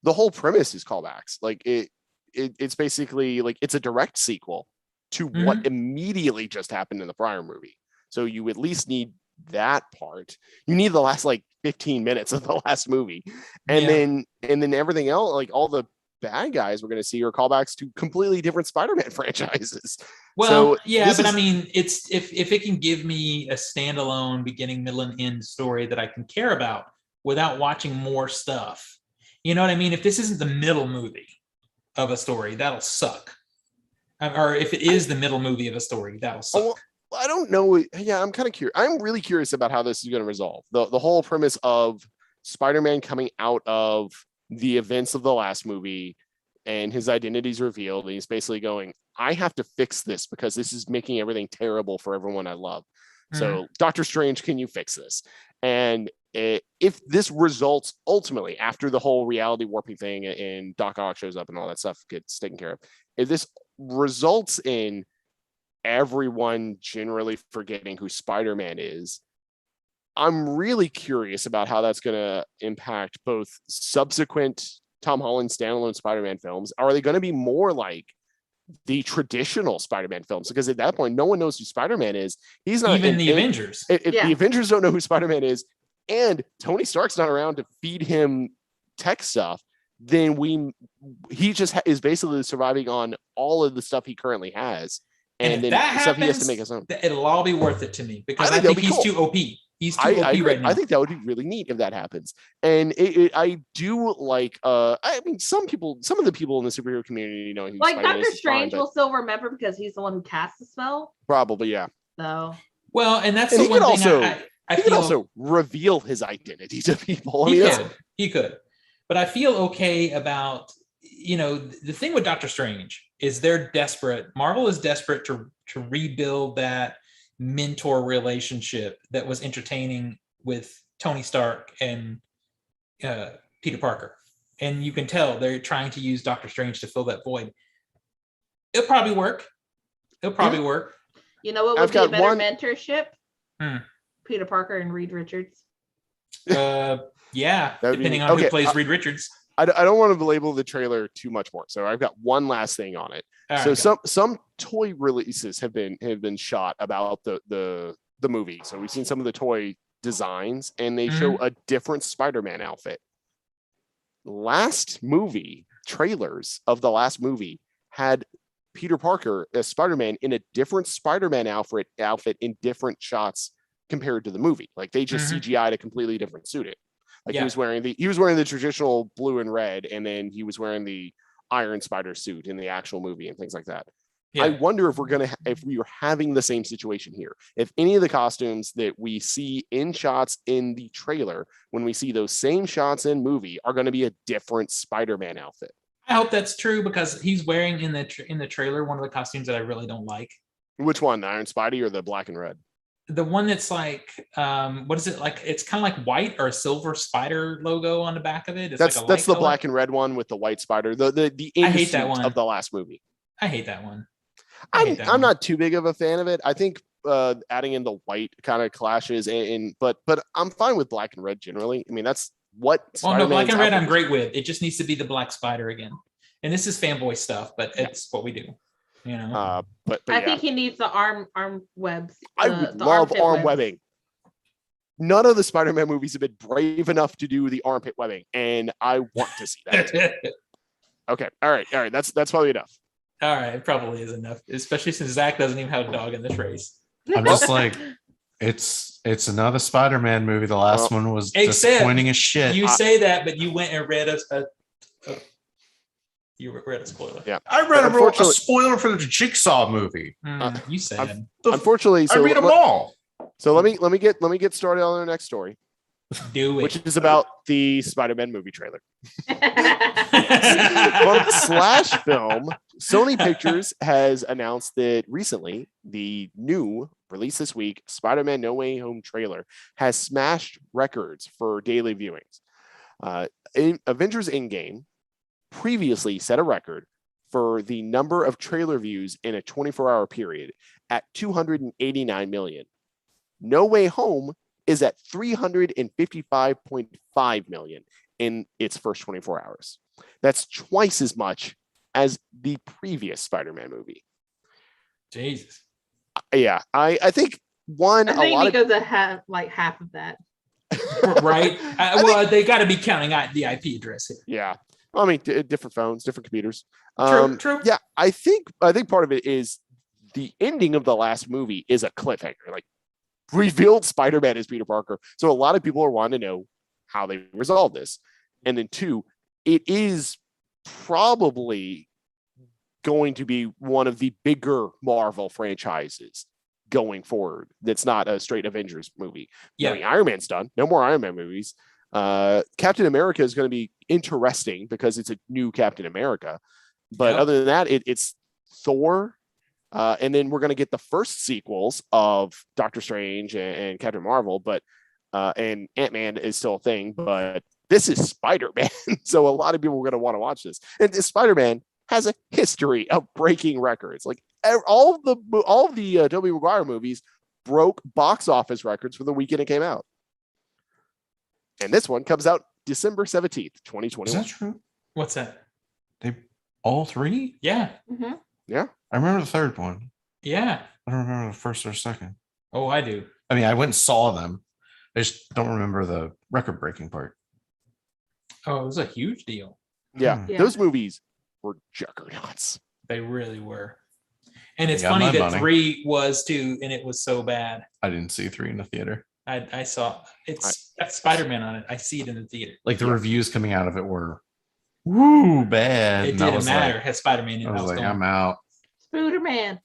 D: the whole premise is callbacks. Like it's basically like it's a direct sequel to what immediately just happened in the prior movie. So you at least need that part. You need the last like 15 minutes of the last movie, and then everything else, like all the bad guys we're going to see are callbacks to completely different Spider-Man franchises.
C: Well,
D: So
C: yeah,
D: this
C: but
D: is-
C: I mean, it's if it can give me a standalone beginning, middle, and end story that I can care about without watching more stuff. You know what I mean? If this isn't the middle movie of a story, that'll suck. Or if it is the middle movie of a story, that'll suck.
D: well, I don't know. Yeah, I'm kind of curious. I'm really curious about how this is going to resolve. The whole premise of Spider-Man coming out of the events of the last movie and his identity is revealed. And he's basically going, I have to fix this because this is making everything terrible for everyone I love. So Doctor Strange, can you fix this? And if this results ultimately after the whole reality warping thing and Doc Ock shows up and all that stuff gets taken care of, if this results in everyone generally forgetting who Spider-Man is, I'm really curious about how that's going to impact both subsequent Tom Holland standalone Spider-Man films. Are they going to be more like the traditional Spider-Man films? Because at that point, no one knows who Spider-Man is. He's not
C: Even the Avengers.
D: If the Avengers don't know who Spider-Man is, and Tony Stark's not around to feed him tech stuff, then he just is basically surviving on all of the stuff he currently has. And
C: if
D: then
C: that
D: stuff he has
C: happens,
D: to make his own.
C: it'll all be worth it to me because
D: I
C: I
D: think
C: think,
D: that'd be
C: he's
D: cool.
C: too OP. He's too
D: I
C: OP
D: agree.
C: right now.
D: I think that would be really neat if that happens. And I do like I mean some of the people in the superhero community know who
A: like
D: Spider-Man
A: Doctor
D: is, it's fine,
A: Strange
D: but
A: will still remember because he's the one who cast the spell.
D: probably, yeah.
A: So
C: Well, and that's
D: And
C: the
D: he
C: one
D: could
C: thing
D: also-
C: I
D: He could
C: feel
D: also reveal his identity to people. I
C: he
D: mean, that's-
C: could. He could. But I feel okay about, the thing with Doctor Strange is they're desperate. Marvel is desperate to to rebuild that mentor relationship that was entertaining with Tony Stark and Peter Parker. And you can tell they're trying to use Doctor Strange to fill that void. It'll probably work. Work.
A: You know what would be a better mentorship? Peter Parker and Reed Richards.
C: Yeah, depending on who plays Reed Richards.
D: I don't want to belabel the trailer too much more, so I've got one last thing on it. So some toy releases have been shot about the movie. So we've seen some of the toy designs, and they show a different Spider-Man outfit. Last movie trailers of the last movie had Peter Parker as Spider-Man in a different Spider-Man outfit in different shots compared to the movie. Like they just CGI'd a completely different suit. Like he was wearing the traditional blue and red, and then he was wearing the Iron Spider suit in the actual movie and things like that. Yeah. I wonder if we are having the same situation here. If any of the costumes that we see in shots in the trailer, when we see those same shots in movie, are going to be a different Spider-Man outfit.
C: I hope that's true, because he's wearing in the trailer one of the costumes that I really don't like.
D: Which one, the Iron Spidey or the black and red?
C: The one that's like, what is it like? It's kind of like white or a silver spider logo on the back of it.
D: That's the black and red one with the white spider. The
C: I hate that one
D: of the last movie.
C: I hate that one.
D: I'm not too big of a fan of it. I think adding in the white kind of clashes, but I'm fine with black and red generally. I mean, that's what.
C: Well, no, black and red I'm great with. It just needs to be the black spider again. And this is fanboy stuff, but it's what we do. You know,
A: but I think he needs the arm webs.
D: I would love arm webbing. None of the Spider-Man movies have been brave enough to do the armpit webbing, and I want to see that. Okay, all right. That's probably enough.
C: All right, it probably is enough, especially since Zach doesn't even have a dog in this race.
B: I'm just like, it's another Spider-Man movie. The last one was disappointing as shit.
C: You say that, but you went and read you read a spoiler.
D: Yeah,
B: I read a spoiler for the Jigsaw movie.
C: You said.
D: Unfortunately, so
B: I read them all.
D: So let me get started on our next story.
C: Do it.
D: Which is about the Spider-Man movie trailer. From Slash Film, Sony Pictures has announced that recently the new release this week Spider-Man No Way Home trailer has smashed records for daily viewings. Avengers Endgame previously set a record for the number of trailer views in a 24-hour period at 289 million. No Way Home is at 355.5 million in its first 24 hours. That's twice as much as the previous Spider-Man movie.
C: Jesus.
D: Yeah, I think
A: Nico's half of that.
C: Right? Well, they got to be counting out the IP address here.
D: Yeah. Well, I mean, different phones, different computers.
C: True.
D: Yeah, I think part of it is the ending of the last movie is a cliffhanger. Like, revealed Spider-Man as Peter Parker. So a lot of people are wanting to know how they resolve this. And then two, it is probably going to be one of the bigger Marvel franchises going forward. That's not a straight Avengers movie.
C: Yeah.
D: I mean, Iron Man's done. No more Iron Man movies. Captain America is going to be interesting because it's a new Captain America. But other than that, it's Thor. And then we're going to get the first sequels of Doctor Strange and Captain Marvel, but and Ant-Man is still a thing, but this is Spider-Man. So a lot of people are going to want to watch this. And Spider-Man has a history of breaking records. Like all of the Tobey Maguire movies broke box office records for the weekend it came out. And this one comes out December 17th, 2021.
B: Is that true?
C: What's that?
B: They all three?
C: Yeah.
A: Mm-hmm.
D: Yeah.
B: I remember the third one.
C: Yeah.
B: I don't remember the first or second.
C: Oh, I do.
B: I mean, I went and saw them. I just don't remember the record-breaking part.
C: Oh, it was a huge deal.
D: Yeah. Those movies were juggernauts.
C: They really were. And it's funny that 3 was too, and it was so bad.
B: I didn't see 3 in the theater.
C: I saw it's got Spider-Man on it. I see it in the theater.
B: Like the reviews coming out of it were bad.
C: It didn't matter. Had Spider-Man in it.
B: I was like, I'm out.
A: Spider-Man.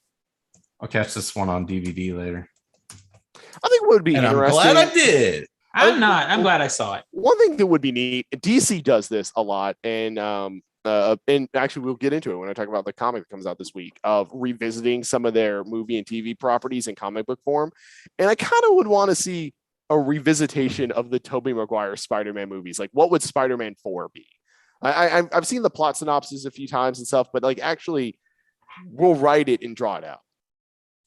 B: I'll catch this one on DVD later.
D: I think it would be interesting.
B: I'm glad I did.
C: I'm glad I saw it.
D: One thing that would be neat, DC does this a lot, and and actually we'll get into it when I talk about the comic that comes out this week, of revisiting some of their movie and TV properties in comic book form. And I kind of would want to see a revisitation of the Tobey Maguire Spider-Man movies. Like, what would Spider-Man 4 be? I've seen the plot synopsis a few times and stuff, but like, actually we'll write it and draw it out.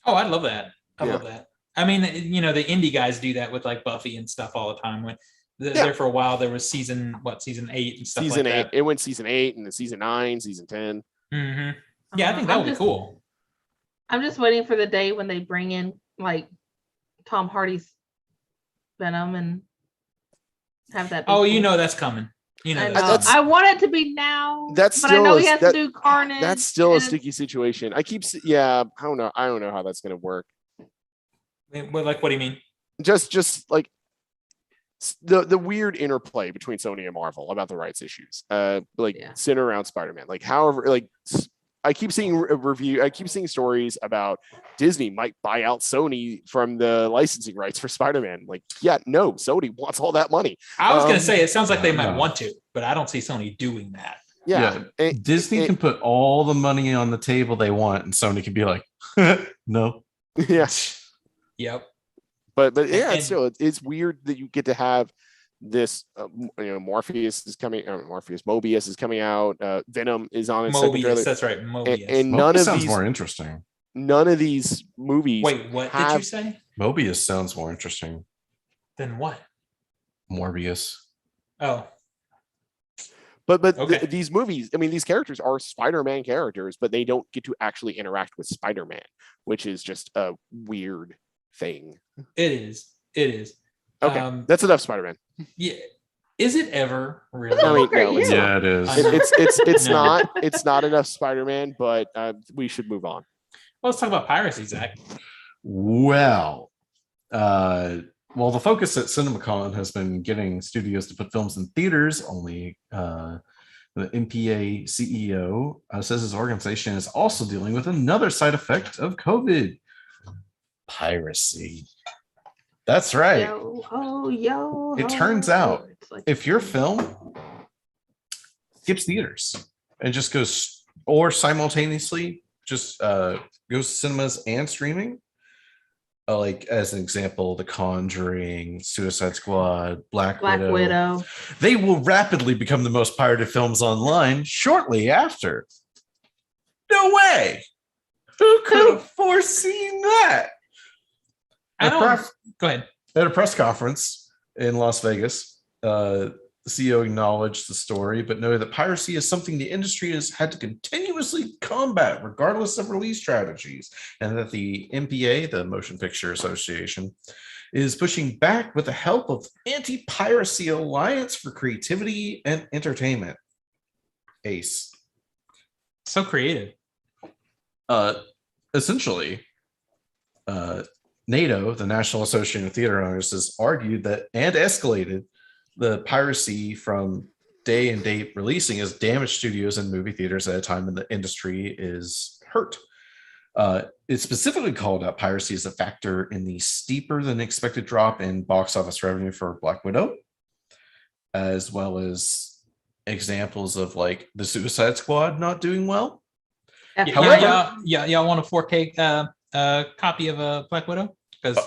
C: Oh, I'd love that. I love that. I mean, you know, the indie guys do that with like Buffy and stuff all the time. When there for a while, there was season 8 and stuff
D: Season
C: like
D: 8,
C: that.
D: it went season 8 and then season 9, season 10.
C: Mm-hmm. Yeah, I think that would be cool.
A: I'm just waiting for the day when they bring in like Tom Hardy's Venom and have that.
C: Oh, you know that's coming. You know,
A: I want it to be now.
D: That's still,
A: but I know he has to do Carnage.
D: That's still a sticky situation. I don't know how that's gonna work.
C: Like, what do you mean?
D: Just like the weird interplay between Sony and Marvel about the rights issues, center around Spider-Man. Like, however, like I keep seeing stories about Disney might buy out Sony from the licensing rights for Spider-Man. Like, no, Sony wants all that money.
C: I was gonna say, it sounds like they might want to, but I don't see Sony doing that.
B: Disney can put all the money on the table they want, and Sony can be like, no.
D: Yeah.
C: Yep.
D: But it's weird that you get to have this. Mobius is coming out. Venom is on its second trailer.
C: That's right, Mobius.
D: And none of
B: sounds
D: these
B: more interesting.
D: None of these movies.
C: Wait, what did you say?
B: Mobius sounds more interesting.
C: Than what?
B: Morbius.
C: Oh.
D: But okay. These movies, I mean, these characters are Spider-Man characters, but they don't get to actually interact with Spider-Man, which is just a weird thing.
C: It is.
D: Okay, that's enough Spider-Man.
C: Yeah. Is it ever really?
D: I mean, no, it's
B: yeah,
D: not.
B: it is.
D: It's not. It's not enough Spider-Man, but we should move on.
C: Well, let's talk about piracy, Zach.
B: Well, the focus at CinemaCon has been getting studios to put films in theaters. Only the MPA CEO says his organization is also dealing with another side effect of COVID: piracy. That's right. It turns out if your film skips theaters and just goes, or simultaneously just goes to cinemas and streaming, like as an example, The Conjuring, Suicide Squad, Black Widow, they will rapidly become the most pirated films online shortly after. No way! Who could have foreseen that?
C: Go ahead.
B: At a press conference in Las Vegas, the CEO acknowledged the story, but noted that piracy is something the industry has had to continuously combat, regardless of release strategies, and that the MPA, the Motion Picture Association, is pushing back with the help of Anti-Piracy Alliance for Creativity and Entertainment. ACE.
C: So creative.
B: Essentially, NATO, the National Association of Theater Owners, has argued that and escalated the piracy from day and date releasing has damaged studios and movie theaters at a time when the industry is hurt. It specifically called out piracy as a factor in the steeper than expected drop in box office revenue for Black Widow, as well as examples of like the Suicide Squad not doing well.
C: However, y'all want a 4K copy of Black Widow? Because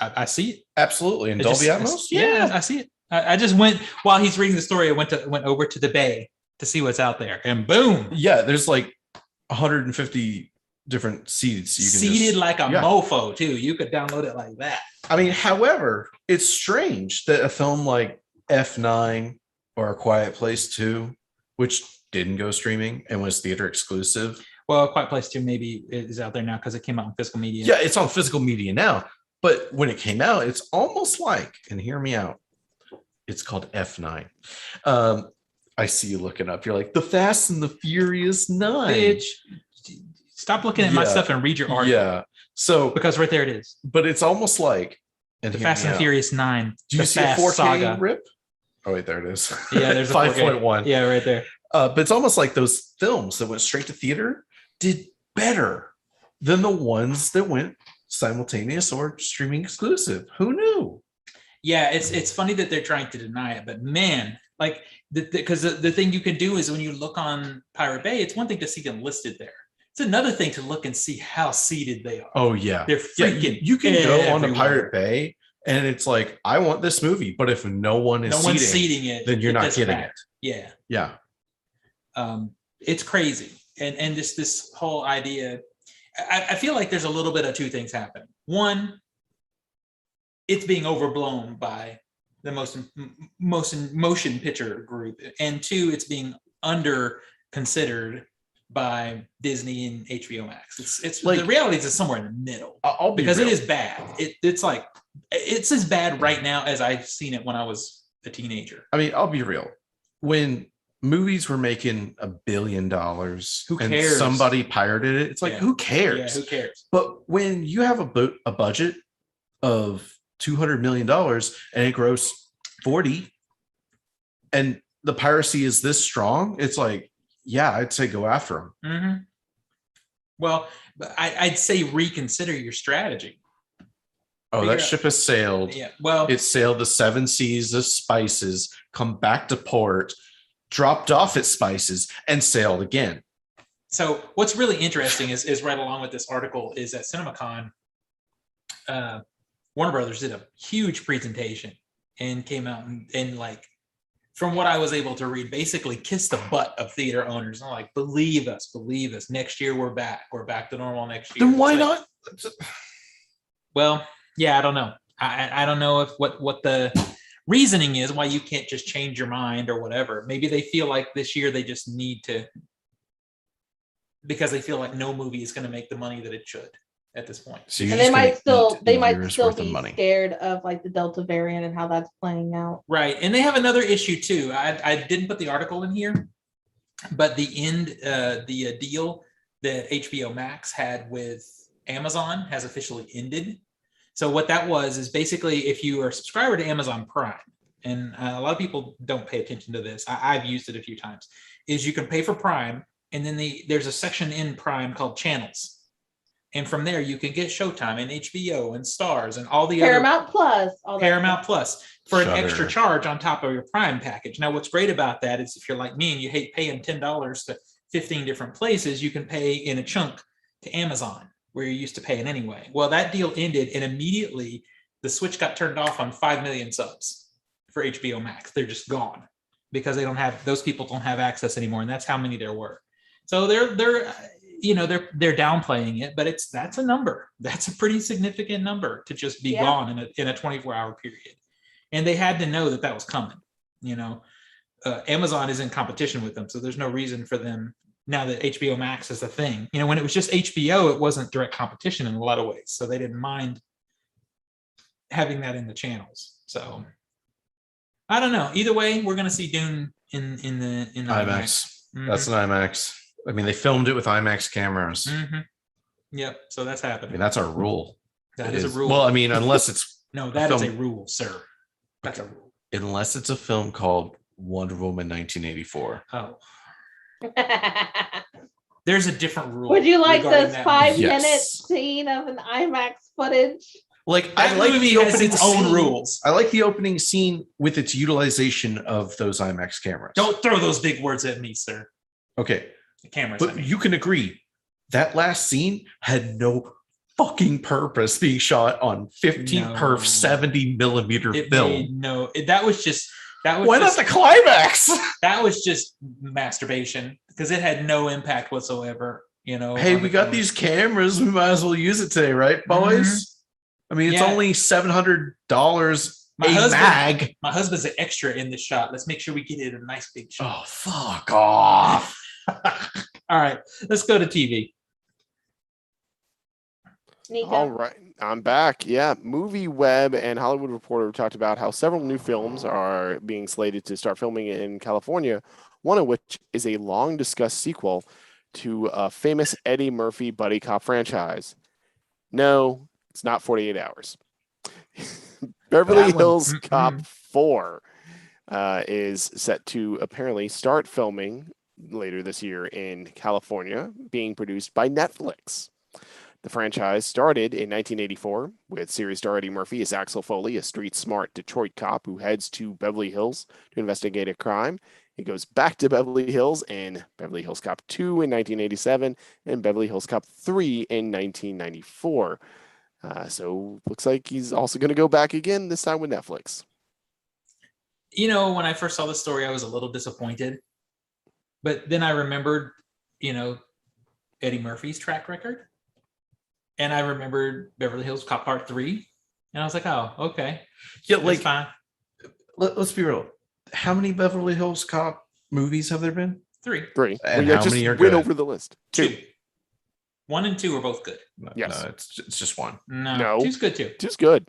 C: I see it.
B: Absolutely. In Dolby Atmos?
C: Yeah, I see it. I just went, while he's reading the story, I went over to the Bay to see what's out there, and boom.
B: Yeah, there's like 150 different seats. You can
C: seated like a mofo too. You could download it like that.
B: I mean, however, it's strange that a film like F9 or A Quiet Place 2, which didn't go streaming and was theater exclusive.
C: Well, Quiet Place 2 maybe is out there now because it came out on physical media.
B: Yeah, it's on physical media now. But when it came out, it's almost like, and hear me out, it's called F9. I see you looking up. You're like, The Fast and the Furious 9.
C: Bitch, stop looking at my stuff and read your article.
B: Yeah. So,
C: because right there it is.
B: But it's almost like,
C: and The Fast and Furious 9.
B: Do you see a 4K saga rip? Oh, wait, there it is.
C: Yeah, there's a
B: 5.1.
C: Yeah, right there.
B: But it's almost like those films that went straight to theater did better than the ones that went simultaneous or streaming exclusive. Who knew?
C: Yeah, it's funny that they're trying to deny it, but man, Like, because the thing you can do is when you look on Pirate Bay, it's one thing to see them listed there. It's another thing to look and see how seated they are.
B: Oh yeah,
C: they're freaking.
B: You can go on
C: everywhere.
B: to Pirate Bay, and it's like, I want this movie, but if no one is
C: seating it,
B: then you're not
C: doesn't
B: getting
C: matter.
B: it.
C: Yeah. It's crazy, and this whole idea. I feel like there's a little bit of two things happening. One, it's being overblown by the motion picture group, and two, it's being under considered by Disney and HBO Max. It's like, the reality is it's somewhere in the middle.
B: I'll be
C: because
B: real.
C: it is bad. It's like, it's as bad right now as I've seen it when I was a teenager.
B: I mean, I'll be real. When movies were making $1 billion,
C: who cares?
B: And somebody pirated it, it's like, who cares?
C: Yeah, who cares?
B: But when you have a budget of $200 million and it grossed 40, and the piracy is this strong, it's like, yeah, I'd say go after them.
C: Mm-hmm. Well, I'd say reconsider your strategy.
B: Oh, that ship has sailed.
C: Yeah, well,
B: it sailed the 7 seas of spices, come back to port, dropped off at spices, and sailed again.
C: So what's really interesting is right along with this article is that CinemaCon, Warner Brothers did a huge presentation and came out and like, from what I was able to read, basically kissed the butt of theater owners. And like, believe us. Next year we're back. We're back to normal next year.
B: Then why not?
C: Well, yeah, I don't know. I don't know if what the reasoning is why you can't just change your mind or whatever. Maybe they feel like this year they just need to, because they feel like no movie is going to make the money that it should at this point.
B: So
A: and they might still be scared of like the Delta variant and how that's playing out.
C: Right. And they have another issue too. I didn't put the article in here, but the deal that HBO Max had with Amazon has officially ended. So what that was is basically, if you are a subscriber to Amazon Prime, and a lot of people don't pay attention to this, I've used it a few times, is you can pay for Prime, and then there's a section in Prime called Channels. And from there, you can get Showtime and HBO and Stars and all the
A: Paramount
C: other
A: Paramount
C: Plus for
B: Shudder.
C: An extra charge on top of your Prime package. Now, what's great about that is if you're like me and you hate paying $10 to 15 different places, you can pay in a chunk to Amazon, where you're used to paying anyway. Well, that deal ended, and immediately the switch got turned off on 5 million subs for HBO Max. They're just gone because those people don't have access anymore, and that's how many there were. So they're downplaying it, but that's a number. That's a pretty significant number to just be gone in a 24-hour period. And they had to know that was coming. Amazon is in competition with them, so there's no reason for them, now that HBO Max is a thing. When it was just HBO, it wasn't direct competition in a lot of ways, so they didn't mind having that in the channels. So I don't know. Either way, we're going to see Dune in the
B: IMAX.
C: Mm-hmm.
B: That's an IMAX. I mean, they filmed it with IMAX cameras.
C: Mm-hmm. Yep. So that's happening.
B: I mean, that's our rule.
C: That is a rule.
B: Well, I mean, unless it's
C: no, that is a rule, sir. That's a rule.
B: Unless it's a film called Wonder Woman 1984.
C: Oh. There's a different rule.
A: Would you like this 5-minute
B: Yes.
A: scene of an IMAX footage?
B: Like,
C: That
B: I like
C: movie
B: the
C: has
B: opening
C: its own
B: scene.
C: rules.
B: I like the opening scene with its utilization of those IMAX cameras.
C: Don't throw those big words at me, sir.
B: Okay.
C: The cameras.
B: But you can agree that last scene had no fucking purpose being shot on 15 perf 70 millimeter film.
C: That was just
B: Why not the climax?
C: That was just masturbation because it had no impact whatsoever.
B: Hey, we got these cameras. We might as well use it today, right, boys?
C: Mm-hmm.
B: I mean, it's only $700 mag.
C: My husband's an extra in this shot. Let's make sure we get it a nice big shot.
B: Oh, fuck off.
C: All right, let's go to TV.
A: Nico.
D: All right, I'm back. Yeah, Movie Web and Hollywood Reporter talked about how several new films are being slated to start filming in California, one of which is a long-discussed sequel to a famous Eddie Murphy buddy cop franchise. No, it's not 48 Hours. Beverly Hills Cop 4 is set to apparently start filming later this year in California, being produced by Netflix. The franchise started in 1984 with series star Eddie Murphy as Axel Foley, a street-smart Detroit cop who heads to Beverly Hills to investigate a crime. He goes back to Beverly Hills in Beverly Hills Cop 2 in 1987 and Beverly Hills Cop 3 in 1994. So looks like he's also going to go back again, this time with Netflix.
C: You know, when I first saw the story, I was a little disappointed. But then I remembered, you know, Eddie Murphy's track record. And I remembered Beverly Hills Cop Part 3. And I was like, oh, okay.
B: Yeah,
C: That's
B: like,
C: fine.
B: let's be real. How many Beverly Hills Cop movies have there been?
C: 3.
B: And
D: Well,
B: how
D: just
B: many are
D: went
B: good?
D: over the list.
C: 2. 1 and 2 are both good.
B: No,
D: Yes.
B: no, it's just one.
C: No. 2's good too.
D: Two's good.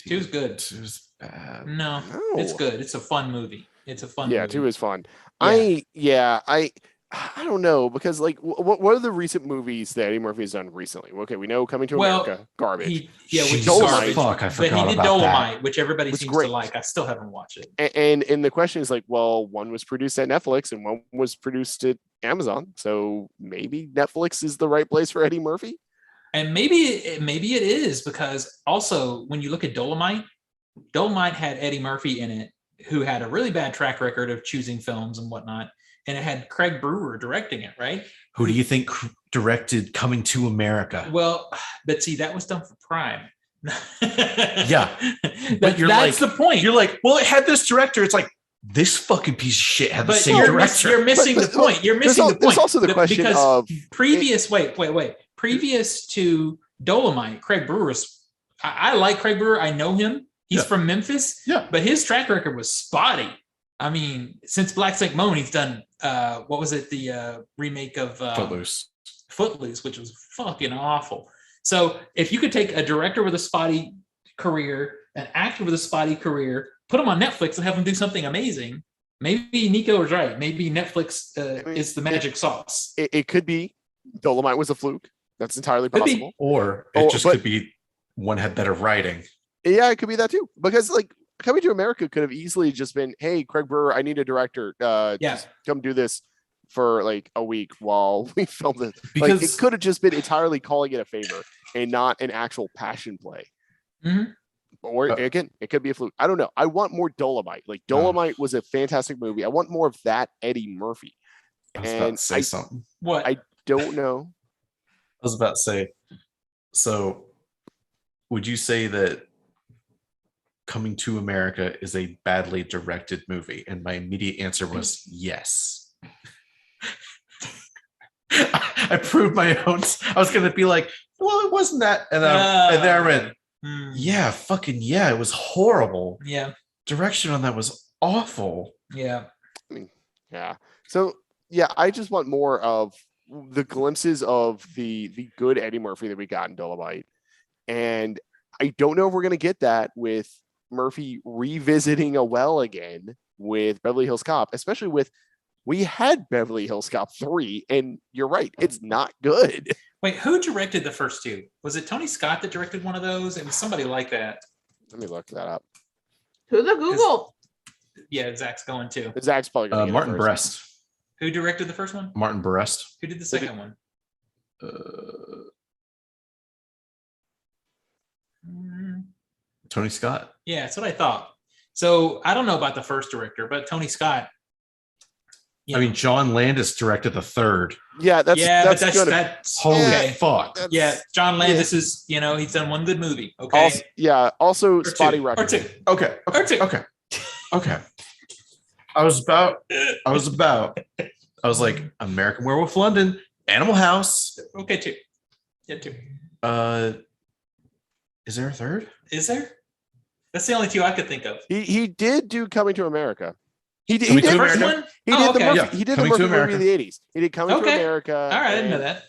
C: 2's good.
B: Two's bad.
C: No,
D: No.
C: it's good. It's a fun movie. It's a fun
D: Yeah,
C: movie.
D: 2 is fun.
C: Yeah.
D: I don't know, because like what are the recent movies that Eddie Murphy has done recently? Okay, we know Coming to America, garbage.
C: Which
B: Jesus
C: is garbage.
B: fuck, I
C: But
B: forgot
C: he did
B: about
C: Dolomite,
B: that.
C: which everybody
D: Was
C: seems
D: great.
C: to like. I still haven't watched it.
D: And the question is like, well, one was produced at Netflix and one was produced at Amazon. So maybe Netflix is the right place for Eddie Murphy.
C: And maybe it is, because also when you look at Dolomite had Eddie Murphy in it, who had a really bad track record of choosing films and whatnot. And it had Craig Brewer directing it, right?
B: Who do you think directed Coming to America?
C: Well, but see, that was done for Prime.
B: Yeah.
C: But
B: you're
C: that's
B: like-
C: the point.
B: You're like, well, it had this director. It's like, this fucking piece of shit had the
C: But
B: same
C: you're
B: director.
C: missing
D: But-
C: the point. You're
D: There's
C: missing the point.
D: there's also the question
C: because
D: of
C: previous wait. Previous to Dolomite, Craig Brewer's I like Craig Brewer. I know him. He's
B: Yeah.
C: from Memphis.
B: Yeah.
C: But his track record was spotty. I mean, since Black Snake Moan, he's done what was it? The remake of Footloose, which was fucking awful. So if you could take a director with a spotty career, an actor with a spotty career, put them on Netflix and have them do something amazing, maybe Nico is right. Maybe Netflix is the magic sauce.
D: it could be Dolomite was a fluke. That's entirely
C: Could be.
D: possible.
B: Or it just could be one had better writing.
D: Yeah, it could be that too. Because like Coming to America could have easily just been, hey, Craig Brewer, I need a director. Just come do this for like a week while we film this.
B: Because
D: Like, it could have just been entirely calling it a favor and not an actual passion play.
C: Mhm.
D: Or again, it could be a fluke. I don't know. I want more Dolomite. Like Dolomite was a fantastic movie. I want more of that Eddie Murphy.
B: I was about to say
D: And
B: something.
C: What?
D: I don't know.
B: I was about to say, so would you say that Coming to America is a badly directed movie? And my immediate answer was yes. I proved my own. I was going to be like, well, it wasn't that. And then I went, yeah, fucking yeah, it was horrible.
C: Yeah.
B: Direction on that was awful.
C: Yeah.
D: Yeah. So yeah, I just want more of the glimpses of the good Eddie Murphy that we got in Dolomite. And I don't know if we're gonna get that with Murphy revisiting a well again with Beverly Hills Cop, especially with we had Beverly Hills Cop 3, and you're right, it's not good.
C: Wait, who directed the first two? Was it Tony Scott that directed one of those? It was somebody like that.
D: Let me look that up.
A: To the Google.
C: Yeah, Zach's going too.
D: Zach's probably gonna get it
B: Martin
D: first.
B: Brest.
C: Who directed the first one?
B: Martin Brest.
C: Who did the second one?
B: Tony Scott.
C: Yeah, that's what I thought. So I don't know about the first director, but Tony Scott.
B: I mean, John Landis directed the third.
D: Yeah, that's
B: Holy
C: okay.
B: fuck.
D: That's-
C: Yeah, John Landis is, he's done one good movie. Okay.
D: Also
C: Or
D: spotty
C: two.
D: record.
C: Or two.
B: Okay.
C: Or two.
B: Okay. I was like, American Werewolf London, Animal House.
C: Okay, two. Yeah, two.
B: Is there a third?
C: Is there? That's the only two I could think of.
D: He did do Coming to America. He did
B: Coming
D: he
B: to
D: did,
C: First
B: America?
C: one?
D: he did
C: Oh,
D: the
C: okay.
D: Murphy,
B: Yeah,
D: he did the
B: Coming to
D: Murphy movie
B: America.
D: of the 80s. He did Coming to
C: Okay.
D: America.
C: All right, I didn't know that.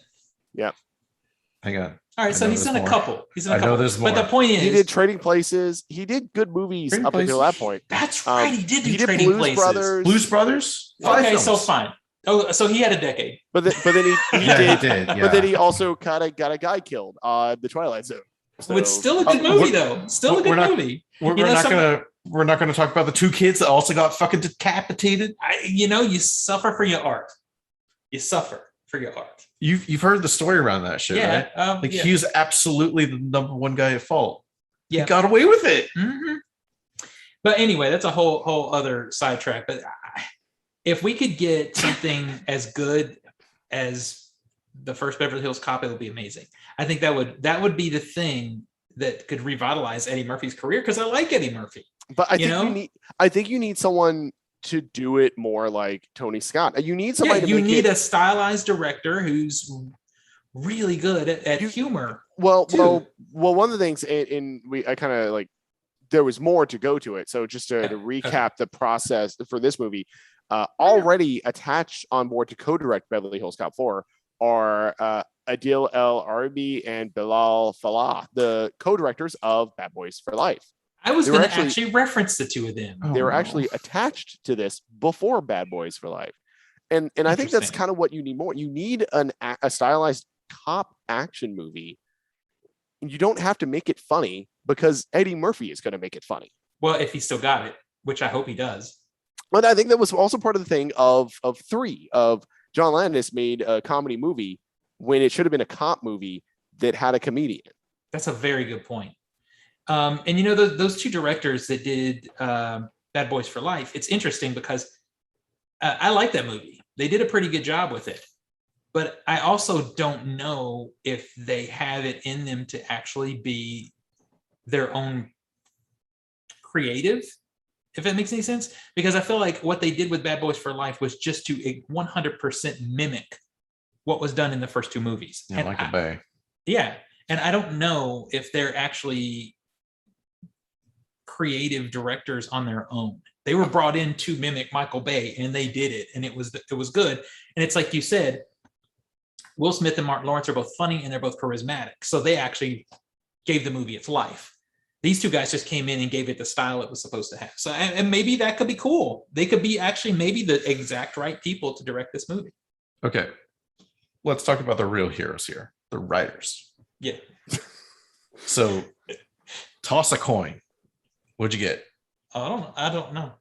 B: Hang on.
C: All right, so
B: I know
C: he's
B: there's
C: done a
B: more.
C: couple. He's done a
B: I know
C: couple.
B: there's
C: But
B: more.
C: the point is,
D: He did Trading Places. He did good movies
B: Trading
D: up until
B: Places.
D: that point.
C: that's right. He did do
D: He did
C: Trading
D: Blues
C: Places.
D: Brothers.
B: Blues Brothers? 5
C: Okay,
B: films.
C: so fine. Oh, so he had a decade.
D: But then he
B: Yeah,
D: did.
B: he did. Yeah.
D: But then he also kind of got a guy killed. The Twilight Zone. So,
C: It's still a good movie, though. Still a good
B: we're not-
C: movie.
B: we're
C: You know,
B: not gonna talk about the two kids that also got fucking decapitated.
C: You suffer for your art. You suffer for your art.
B: You've heard the story around that shit, right? Like
C: yeah.
B: he was absolutely the number one guy at fault.
C: Yeah.
B: He got away with it.
C: But anyway, that's a whole other sidetrack. But if we could get something as good as the first Beverly Hills Cop, it would be amazing. I think that would be the thing that could revitalize Eddie Murphy's career, because I like Eddie Murphy.
D: But I think you need someone to do it more like Tony Scott. You need somebody.
C: You need a stylized director who's really good at humor.
D: Well, one of the things, I kind of like, there was more to go to it. So just to recap the process for this movie, already attached on board to co-direct Beverly Hills Cop 4 are Adil El Arabi and Bilal Falah, the co-directors of Bad Boys for Life.
C: I was going to actually reference the two of them.
D: They were actually attached to this before Bad Boys for Life. And I think that's kind of what you need more. You need a stylized cop action movie. You don't have to make it funny, because Eddie Murphy is going to make it funny.
C: Well, if he still got it, which I hope he does.
D: But I think that was also part of the thing of John Landis made a comedy movie when it should have been a cop movie that had a comedian.
C: That's a very good point. And those two directors that did Bad Boys for Life, it's interesting because I like that movie. They did a pretty good job with it. But I also don't know if they have it in them to actually be their own creative, if that makes any sense. Because I feel like what they did with Bad Boys for Life was just to 100% mimic what was done in the first two movies.
B: Yeah,
C: and
B: Michael Bay.
C: Yeah. And I don't know if they're actually creative directors on their own. They were brought in to mimic Michael Bay, and they did it, and it was good. And it's like you said, Will Smith and Martin Lawrence are both funny and they're both charismatic. So they actually gave the movie its life. These two guys just came in and gave it the style it was supposed to have. So, and maybe that could be cool. They could be actually maybe the exact right people to direct this movie.
B: Okay. Let's talk about the real heroes here, the writers.
C: Yeah.
B: So toss a coin. What'd you get?
C: I don't know.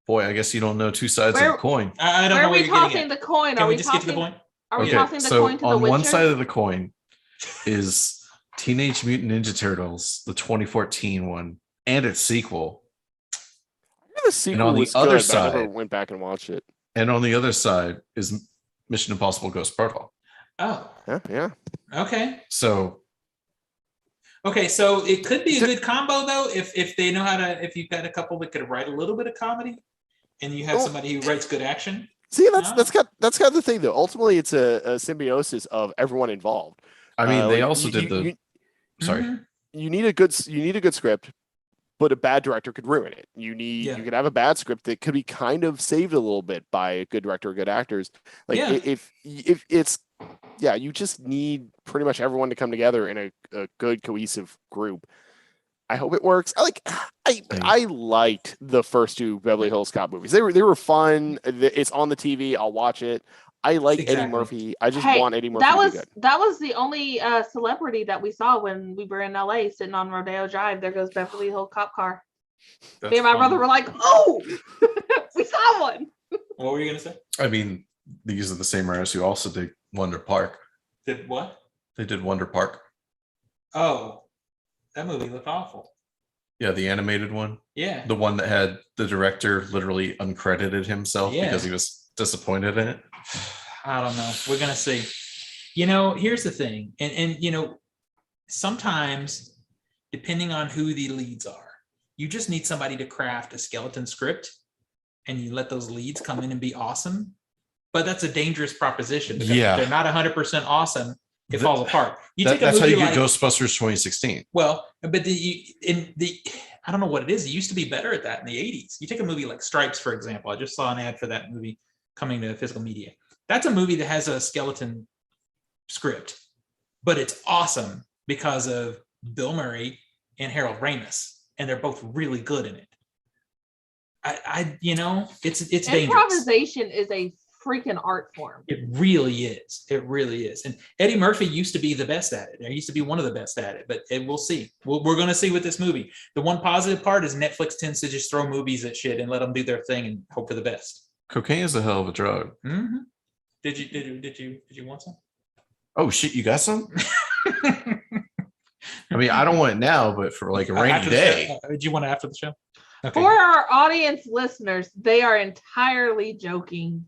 B: Boy, I guess you don't know two sides of the coin.
C: I don't know where you're
A: tossing the coin?
C: Can we just get to the point?
A: Are we tossing the coin to the
B: on
A: Witcher?
B: one side of the coin is Teenage Mutant Ninja Turtles, the 2014 one, and its sequel.
D: The sequel was good, but I never went back and watched it.
B: And on the other side is Mission Impossible Ghost Protocol.
C: Oh.
D: Yeah.
C: Okay.
B: So
C: it could be a good combo though, if they know how to, if you've got a couple that could write a little bit of comedy and you have somebody who writes good action.
D: See, that's kind of the thing though. Ultimately, it's a symbiosis of everyone involved.
B: I mean, they also did the. Sorry.
D: You need a good script, but a bad director could ruin it. You could have a bad script that could be kind of saved a little bit by a good director or good actors. Like if it's you just need pretty much everyone to come together in a good cohesive group. I hope it works. I liked the first two Beverly Hills Cop movies. They were fun. It's on the TV. I'll watch it. I like Eddie Murphy. I just want Eddie Murphy to be good.
A: That was the only celebrity that we saw when we were in LA sitting on Rodeo Drive. There goes Beverly Hills Cop car.
B: That's
A: Me and my brother were like, oh, we saw one.
C: What were you going to say?
B: I mean, these are the same writers who also did Wonder Park.
C: Did what?
B: They did Wonder Park.
C: Oh, that movie looked awful.
B: Yeah, the animated one.
C: Yeah.
B: The one that had the director literally uncredited himself because he was disappointed in it.
C: I don't know. We're going to see. Here's the thing. And sometimes, depending on who the leads are, you just need somebody to craft a skeleton script and you let those leads come in and be awesome. But that's a dangerous proposition because if they're not 100% awesome, it falls apart.
B: That's how you get Ghostbusters 2016.
C: Well, but I don't know what it is. It used to be better at that in the 80s. You take a movie like Stripes, for example. I just saw an ad for that movie coming to physical media. That's a movie that has a skeleton script, but it's awesome because of Bill Murray and Harold Ramis, and they're both really good in it. It's dangerous.
A: Improvisation is a freaking art form.
C: It really is. It really is. And Eddie Murphy used to be the best at it. He used to be one of the best at it, but we'll see. We're going to see with this movie. The one positive part is Netflix tends to just throw movies at shit and let them do their thing and hope for the best.
B: Cocaine is a hell of a drug.
C: Mm-hmm. Did you want some?
B: Oh shit, you got some? I mean, I don't want it now, but for like a rainy
C: After the
B: day.
C: show. Do you want it after the show? Okay.
A: For our audience listeners, they are entirely joking.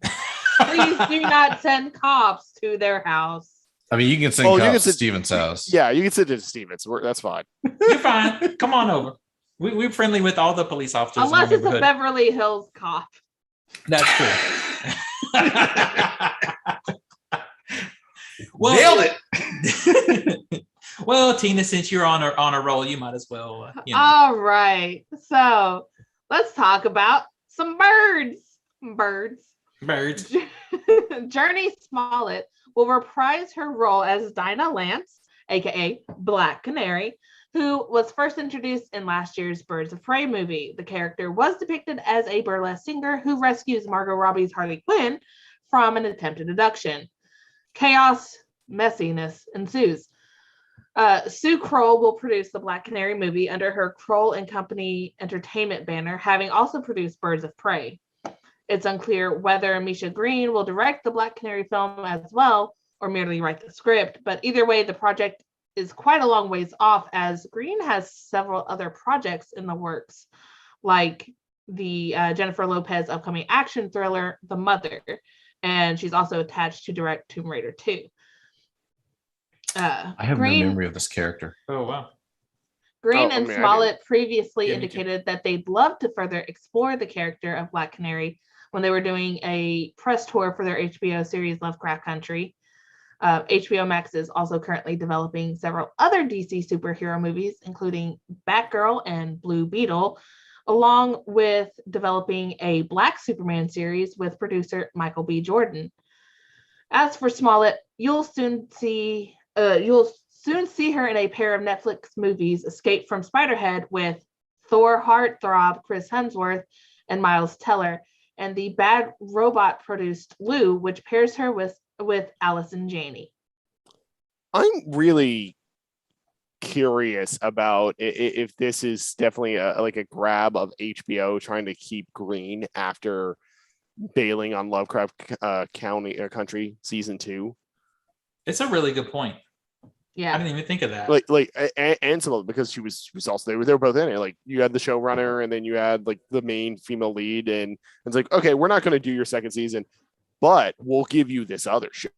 A: Please do not send cops to their house.
B: I mean, you can send cops to Steven's house.
D: Yeah, you can send it to Steven's. That's fine.
C: You're fine. Come on over. We're friendly with all the police officers.
A: Unless
C: in our
A: it's a
C: neighborhood.
A: Beverly Hills cop.
C: That's true.
B: Nailed it.
C: Well, Tina, since you're on a roll, you might as well.
A: All right. So let's talk about some birds.
C: Birds.
A: Journey Smollett will reprise her role as Dinah Lance, aka Black Canary, who was first introduced in last year's Birds of Prey movie. The character was depicted as a burlesque singer who rescues Margot Robbie's Harley Quinn from an attempted abduction. Chaos, messiness ensues. Sue Kroll will produce the Black Canary movie under her Kroll and Company Entertainment banner, having also produced Birds of Prey. It's unclear whether Misha Green will direct the Black Canary film as well, or merely write the script, but either way, the project is quite a long ways off, as Green has several other projects in the works, like the Jennifer Lopez upcoming action thriller, The Mother, and she's also attached to direct Tomb Raider 2.
B: I have no memory of this character.
C: Oh, wow.
A: Green and Smollett previously
C: Yeah,
A: indicated that they'd love to further explore the character of Black Canary when they were doing a press tour for their HBO series Lovecraft Country. HBO Max is also currently developing several other DC superhero movies, including Batgirl and Blue Beetle, along with developing a Black Superman series with producer Michael B. Jordan. As for Smollett, you'll soon see her in a pair of Netflix movies, Escape from Spiderhead with Thor heartthrob Chris Hemsworth and Miles Teller, and the Bad Robot produced Lou, which pairs her with Allison Janney.
D: I'm really curious about if this is definitely like a grab of HBO trying to keep Green after bailing on Lovecraft Country season 2.
C: It's a really good point.
A: Yeah,
C: I didn't even think of that.
D: And some of it, because she was also they were both in it. Like, you had the showrunner, and then you had like the main female lead, and it's like, okay, we're not going to do your second season, but we'll give you this other show.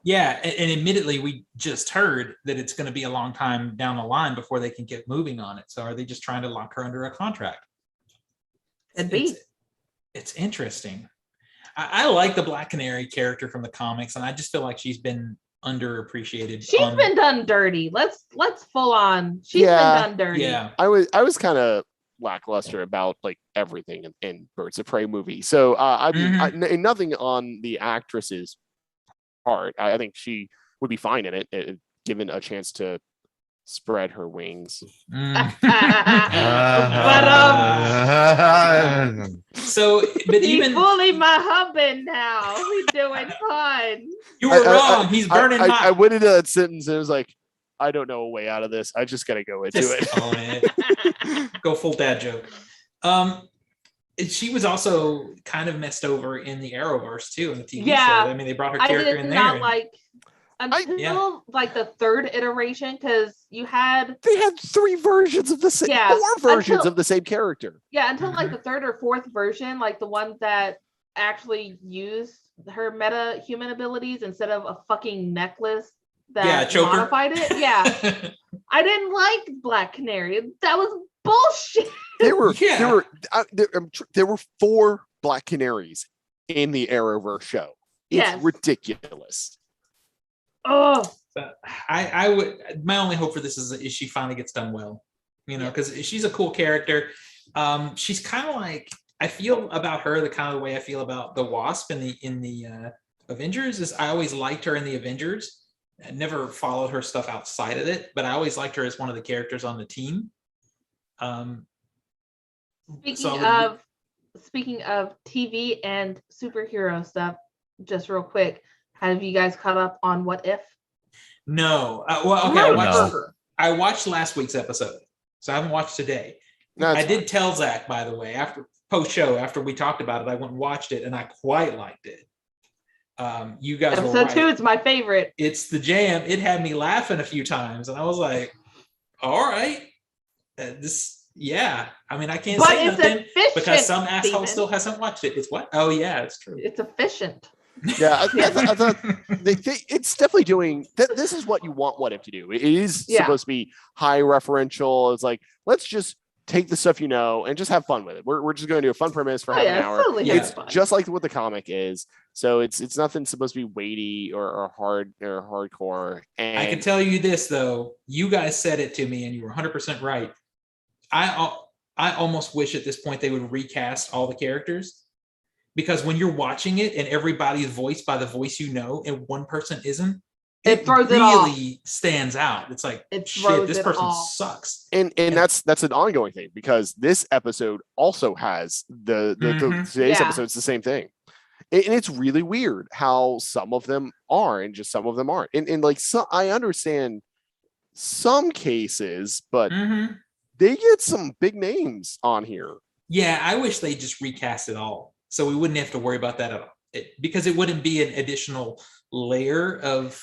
C: Yeah, and admittedly, we just heard that it's going to be a long time down the line before they can get moving on it. So are they just trying to lock her under a contract? It's interesting. I like the Black Canary character from the comics, and I just feel like she's been underappreciated.
A: She's been done dirty. Let's full on. She's been done dirty.
C: Yeah,
D: I was kind of lackluster about like everything in Birds of Prey movie. So nothing on the actress's part. I think she would be fine in it, given a chance to spread her wings.
C: So, but even
A: bully my husband now. We doing fun.
C: You were wrong. He's burning hot.
D: I went into that sentence and it was like, I don't know a way out of this. I just gotta go into
C: Just own it. Go full dad joke. She was also kind of messed over in the Arrowverse too, in the TV show. I mean, they brought her character in there.
A: Until like the third iteration, because they had
D: 3 versions of the same, 4 versions of the same character.
A: Yeah, until like the third or fourth version, like the ones that actually used her meta human abilities instead of a fucking necklace that modified it. Yeah. I didn't like Black Canary. That was bullshit.
D: There were 4 Black Canaries in the Arrowverse show. It's ridiculous.
A: Oh,
C: I would. My only hope for this is she finally gets done well, because she's a cool character. She's kind of like, I feel about her the kind of way I feel about the Wasp in the Avengers. Is I always liked her in the Avengers. I never followed her stuff outside of it, but I always liked her as one of the characters on the team.
A: Speaking of TV and superhero stuff, just real quick. Have you guys caught up on What If?
C: No. I watched last week's episode, so I haven't watched today. I did tell Zach, by the way, after post-show, after we talked about it, I went and watched it, and I quite liked it. You guys were
A: Episode
C: right.
A: 2 is my favorite.
C: It's the jam. It had me laughing a few times, and I was like, "All right, yeah." I mean, I can't
A: But
C: say
A: it's
C: nothing
A: efficient,
C: because some asshole
A: Steven.
C: still hasn't watched it. It's what? Oh yeah, it's true.
A: It's efficient.
D: Yeah, I thought it's definitely doing that. This is what you want What If to do. It is supposed to be high referential. It's like, let's just take the stuff and just have fun with it. We're just going to do a fun premise for half an hour.
A: Totally
D: It's
A: fun.
D: just like what the comic is. So it's nothing supposed to be weighty or hard or hardcore. And
C: I can tell you this though, you guys said it to me, and you were 100% right. I almost wish at this point they would recast all the characters, because when you're watching it and everybody's voiced by the voice and one person isn't,
A: it throws
C: really
A: it
C: stands out. It's like,
A: it
C: shit, this person sucks.
D: And that's an ongoing thing, because this episode also has the today's episode's the same thing. And it's really weird how some of them are and just some of them aren't. And like, so I understand some cases, but they get some big names on here.
C: Yeah, I wish they just recast it all, so we wouldn't have to worry about that at all. Because it wouldn't be an additional layer of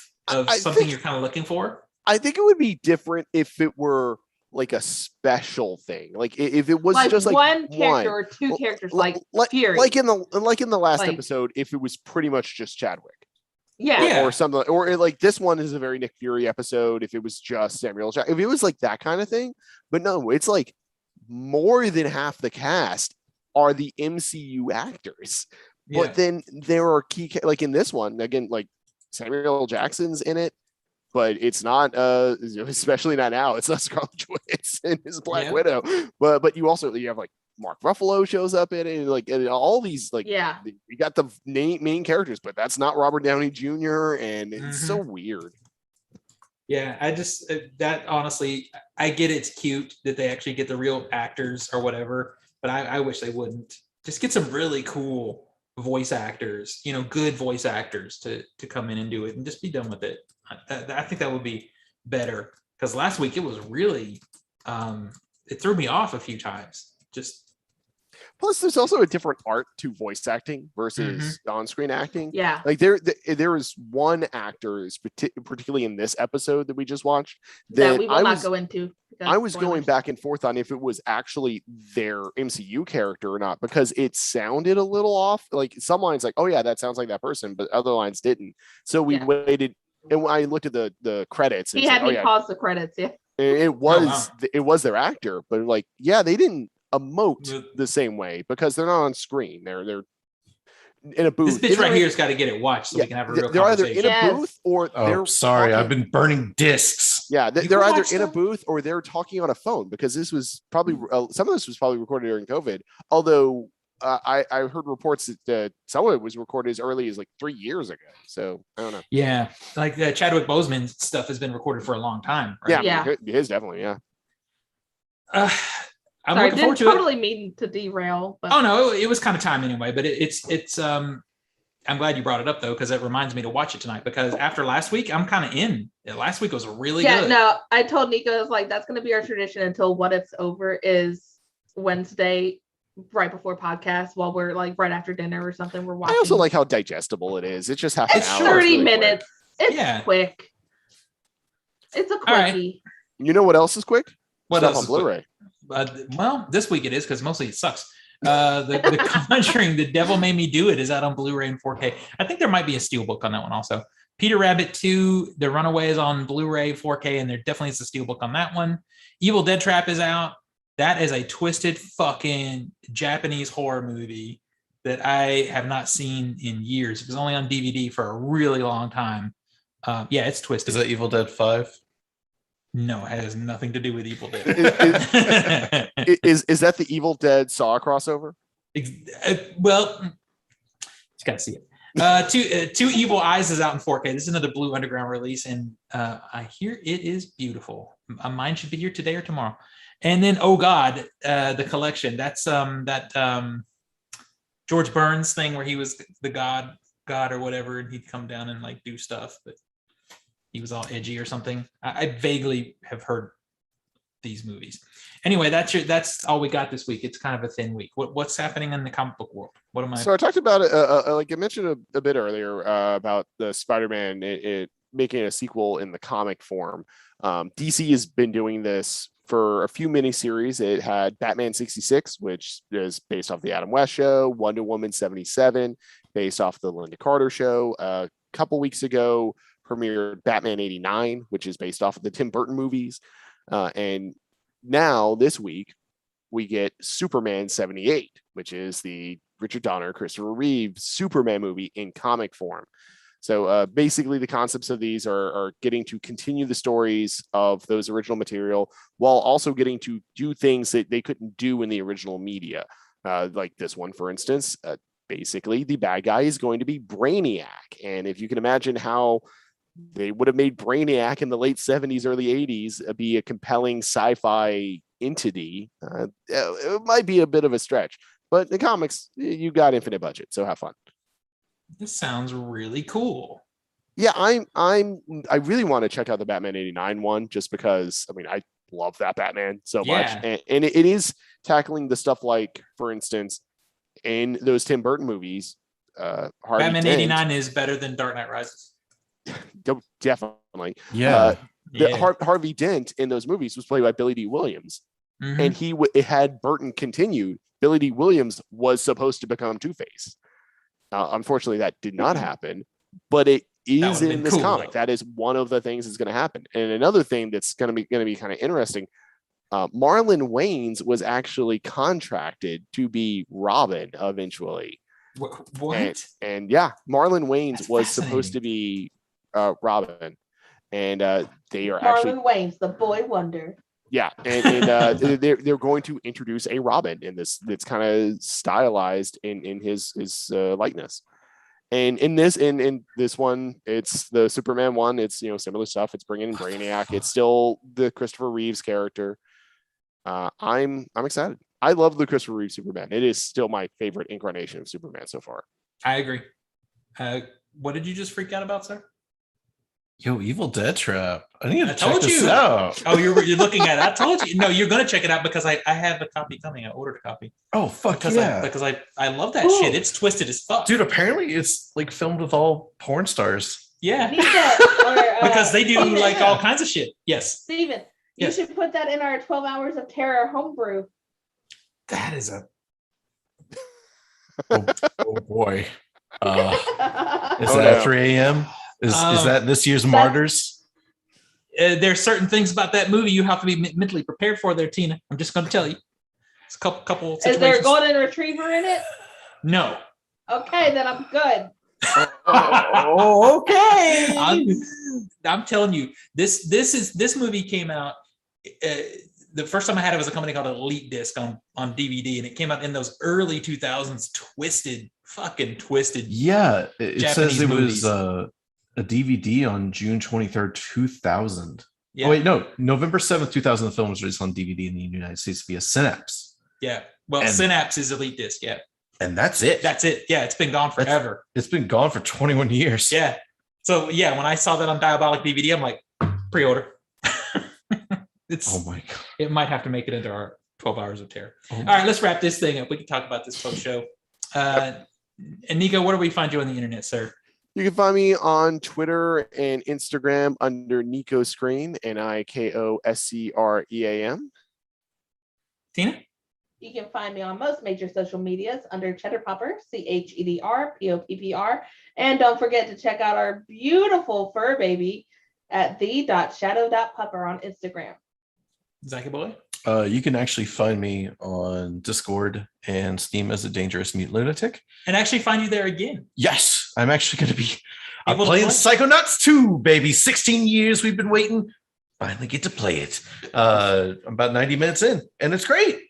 C: something you're kind of looking for.
D: I think it would be different if it were like a special thing, like if it was
A: like
D: just like
A: one character or two characters, like Fury.
D: like in the last episode, if it was pretty much just Chadwick, or something, or like this one is a very Nick Fury episode. If it was just Samuel Jackson, if it was like that kind of thing, but no, it's like more than half the cast are the MCU actors. But then there are key, like in this one again, like Samuel Jackson's in it. But it's not, especially not now. It's not Scarlett Johansson is Black Widow. But you have like Mark Ruffalo shows up in it, and all these you got the main characters, but that's not Robert Downey Jr. and it's so weird.
C: Yeah, I just that honestly, I get it's cute that they actually get the real actors or whatever, but I wish they wouldn't. Just get some really cool voice actors, good voice actors to come in and do it and just be done with it. I think that would be better, because last week it was really it threw me off a few times.
D: Plus, there's also a different art to voice acting versus on-screen acting.
A: Yeah,
D: like there is one actor, particularly in this episode that we just watched, that
A: we will not go into.
D: I was going back and forth on if it was actually their MCU character or not, because it sounded a little off. Like some lines, like, "Oh yeah, that sounds like that person," but other lines didn't. So we waited, and when I looked at the credits,
A: he had me pause the credits. Yeah,
D: it was their actor, but like, they didn't emote the same way because they're not on screen. They're in a booth.
C: This bitch right here's got to get it watched so we can have a real
D: they're
C: conversation.
D: either in a booth or they're
B: sorry,
D: talking.
B: I've been burning discs.
D: Yeah, they're either in a booth or they're talking on a phone, because this was probably some of this was probably recorded during COVID. Although I heard reports that some of it was recorded as early as like 3 years ago. So I don't know.
C: Yeah, like the Chadwick Boseman stuff has been recorded for a long time. Right?
D: Yeah, his definitely. Yeah.
C: I'm looking forward to it.
A: Totally mean to derail. But...
C: Oh no, it was kind of time anyway. But it's I'm glad you brought it up though, because it reminds me to watch it tonight. Because after last week, I'm kind of in. Last week was really good.
A: Yeah, no, I told Nico, I was like, that's going to be our tradition until What If's over is Wednesday, right before podcast, while we're like right after dinner or something. We're watching.
D: I also like how digestible it is. It's just half an hour.
A: 30
D: really
A: minutes.
D: Quick.
A: It's quick. It's a quickie.
C: Right.
D: You know what else is quick?
C: What
D: Stuff
C: else
D: on
C: is
D: Blu-ray?
C: Well, this week it is, because mostly it sucks. The Conjuring, The Devil Made Me Do It is out on Blu-ray and 4K. I think there might be a steelbook on that one also. Peter Rabbit 2, The Runaway is on Blu-ray 4K, and there definitely is a steelbook on that one. Evil Dead Trap is out. That is a twisted fucking Japanese horror movie that I have not seen in years. It was only on DVD for a really long time. It's twisted.
B: Is that Evil Dead 5?
C: No, it has nothing to do with Evil Dead.
D: Is that the Evil Dead Saw crossover?
C: Well, you gotta see it. Two Evil Eyes is out in 4K. This is another Blue Underground release, and I hear it is beautiful. Mine should be here today or tomorrow. And then, oh God, the collection. That's that George Burns thing where he was the god or whatever, and he'd come down and like do stuff, but he was all edgy or something. I vaguely have heard these movies. Anyway, that's all we got this week. It's kind of a thin week. What's happening in the comic book world? What am I?
D: So I talked about it, like I mentioned a bit earlier about the Spider-Man it making a sequel in the comic form. DC has been doing this for a few miniseries. It had Batman 66, which is based off the Adam West show, Wonder Woman 77, based off the Linda Carter show. A couple weeks ago, premiered Batman 89, which is based off of the Tim Burton movies. And now this week, we get Superman 78, which is the Richard Donner, Christopher Reeve Superman movie in comic form. So basically the concepts of these are getting to continue the stories of those original material while also getting to do things that they couldn't do in the original media. Like this one, for instance, basically the bad guy is going to be Brainiac. And if you can imagine how they would have made Brainiac in the late 70s, early 80s be a compelling sci-fi entity, it might be a bit of a stretch. But in the comics, you got infinite budget, so have fun.
C: This sounds really cool.
D: Yeah, I really want to check out the Batman 89 one just because, I mean, I love that Batman so much. And it is tackling the stuff like, for instance, in those Tim Burton movies,
C: Batman 89 is better than Dark Knight Rises.
D: Definitely.
B: Yeah.
D: Harvey Dent in those movies was played by Billy D. Williams.
C: Mm-hmm.
D: And it had Burton continued. Billy D. Williams was supposed to become Two-Face. Unfortunately, that did not happen, but it is in this comic. That is one of the things that's going to happen. And another thing that's going to be kind of interesting, Marlon Wayans was actually contracted to be Robin eventually.
C: What?
D: And yeah, Marlon Wayans was supposed to be Robin, and they are actually
A: Marlon Wayans, the boy wonder.
D: Yeah, and they're going to introduce a Robin in this that's kind of stylized in his likeness. And in this one, it's the Superman one. It's similar stuff. It's bringing in Brainiac. It's still the Christopher Reeves character. I'm excited. I love the Christopher Reeve Superman. It is still my favorite incarnation of Superman so far.
C: I agree. What did you just freak out about, sir?
B: Yo, Evil Dead Trap. I need to check
C: told
B: this
C: you.
B: out.
C: Oh, you're looking at it. I told you. No, you're gonna check it out because I have a copy coming. I ordered a copy.
B: Oh, fuck
C: because
B: yeah.
C: because I love that shit. It's twisted as fuck.
B: Dude, apparently it's like filmed with all porn stars.
C: Yeah.
A: Or,
C: because they do like all kinds of shit. Yes.
A: Steven, you should put that in our 12 Hours of Terror homebrew.
C: That is a
B: oh boy. Is that 3 a.m.? Is that this year's Martyrs?
C: There's certain things about that movie you have to be mentally prepared for there, Tina. I'm just going to tell you. It's a couple situations.
A: Is there a golden retriever in it?
C: No.
A: Okay, then I'm good.
E: Oh, okay.
C: I'm telling you, this movie came out. The first time I had it was a company called Elite Disc on DVD, and it came out in those early 2000s, fucking twisted.
B: Yeah, it
C: Japanese
B: says it
C: movies.
B: was a DVD on June 23rd, 2000.
C: Yeah.
B: Oh wait, no, November 7th, 2000. The film was released on DVD in the United States via Synapse.
C: Yeah, well, Synapse is Elite Disc. Yeah,
B: and that's it.
C: That's it. Yeah, it's been gone forever.
B: It's been gone for 21 years.
C: Yeah. So yeah, when I saw that on Diabolic DVD, I'm like, pre-order.
B: Oh my god!
C: It might have to make it into our 12 Hours of Terror. All right, let's wrap this thing up. We can talk about this post show. And Nico, where do we find you on the internet, sir?
D: You can find me on Twitter and Instagram under Nico Scream, NIKOSCREAM.
C: Tina?
A: You can find me on most major social medias under Cheddar Popper, CHEDRPOPPR. And don't forget to check out our beautiful fur baby at the.shadow.pupper on Instagram.
C: Zachy boy?
B: You can actually find me on Discord and Steam as a Dangerous Mute Lunatic.
C: And actually find you there again.
B: Yes, I'm actually going to be playing Psychonauts 2, baby. 16 years we've been waiting. Finally get to play it. I'm about 90 minutes in, and it's great.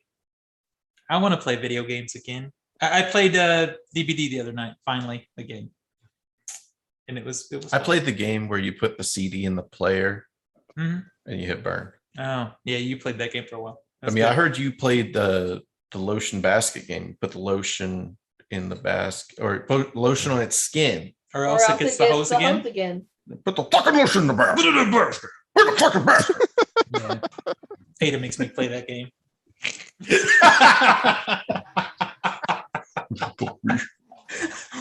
C: I want to play video games again. I played DVD the other night, finally, again. And it was
B: I played the game where you put the CD in the player
C: and
B: you hit burn.
C: Oh, yeah, you played that game for a while. That's
B: I heard you played the lotion basket game. Put the lotion in the basket, or put lotion on its skin.
C: Or else it gets the hose again.
B: Put the fucking lotion in the basket. Put it in the basket. Put the fucking basket.
C: Yeah. Ada makes me play that game.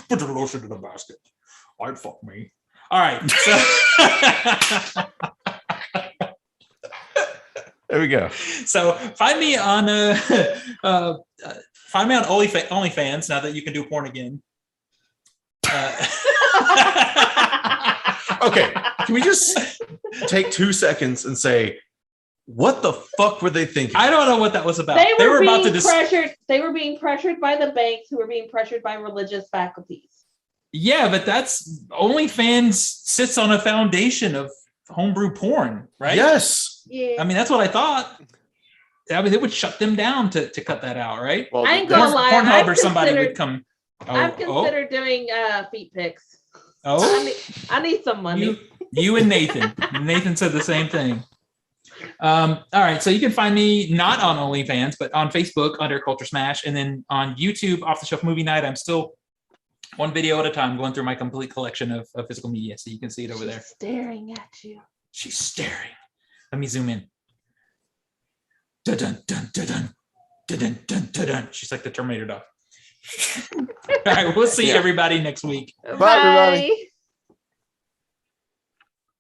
C: Put the lotion in the basket. I'd fuck me. All right. So
B: There we go.
C: So find me on OnlyFans now that you can do porn again.
B: Okay, can we just take 2 seconds and say, what the fuck were they thinking?
C: I don't know what that was about.
A: They were
C: about
A: being
C: to
A: pressured. They were being pressured by the banks, who were being pressured by religious faculties.
C: Yeah, but that's OnlyFans sits on a foundation of homebrew porn, right?
B: Yes.
A: Yeah.
C: I mean, that's what I thought. I mean, they would shut them down to cut that out, right?
D: Well,
A: I ain't gonna lie.
C: Pornhub or somebody would come.
A: I've considered doing feet pics.
C: Oh,
A: I need some money.
C: You and Nathan. Nathan said the same thing. All right, so you can find me not on OnlyFans, but on Facebook under Culture Smash, and then on YouTube, Off the Shelf Movie Night. I'm still one video at a time going through my complete collection of physical media, so you can see it over there.
A: Staring at you.
C: She's staring. Let me zoom in. Dun dun dun dun dun dun dun dun dun. She's like the Terminator dog. All right, we'll see everybody next week.
D: Bye, everybody.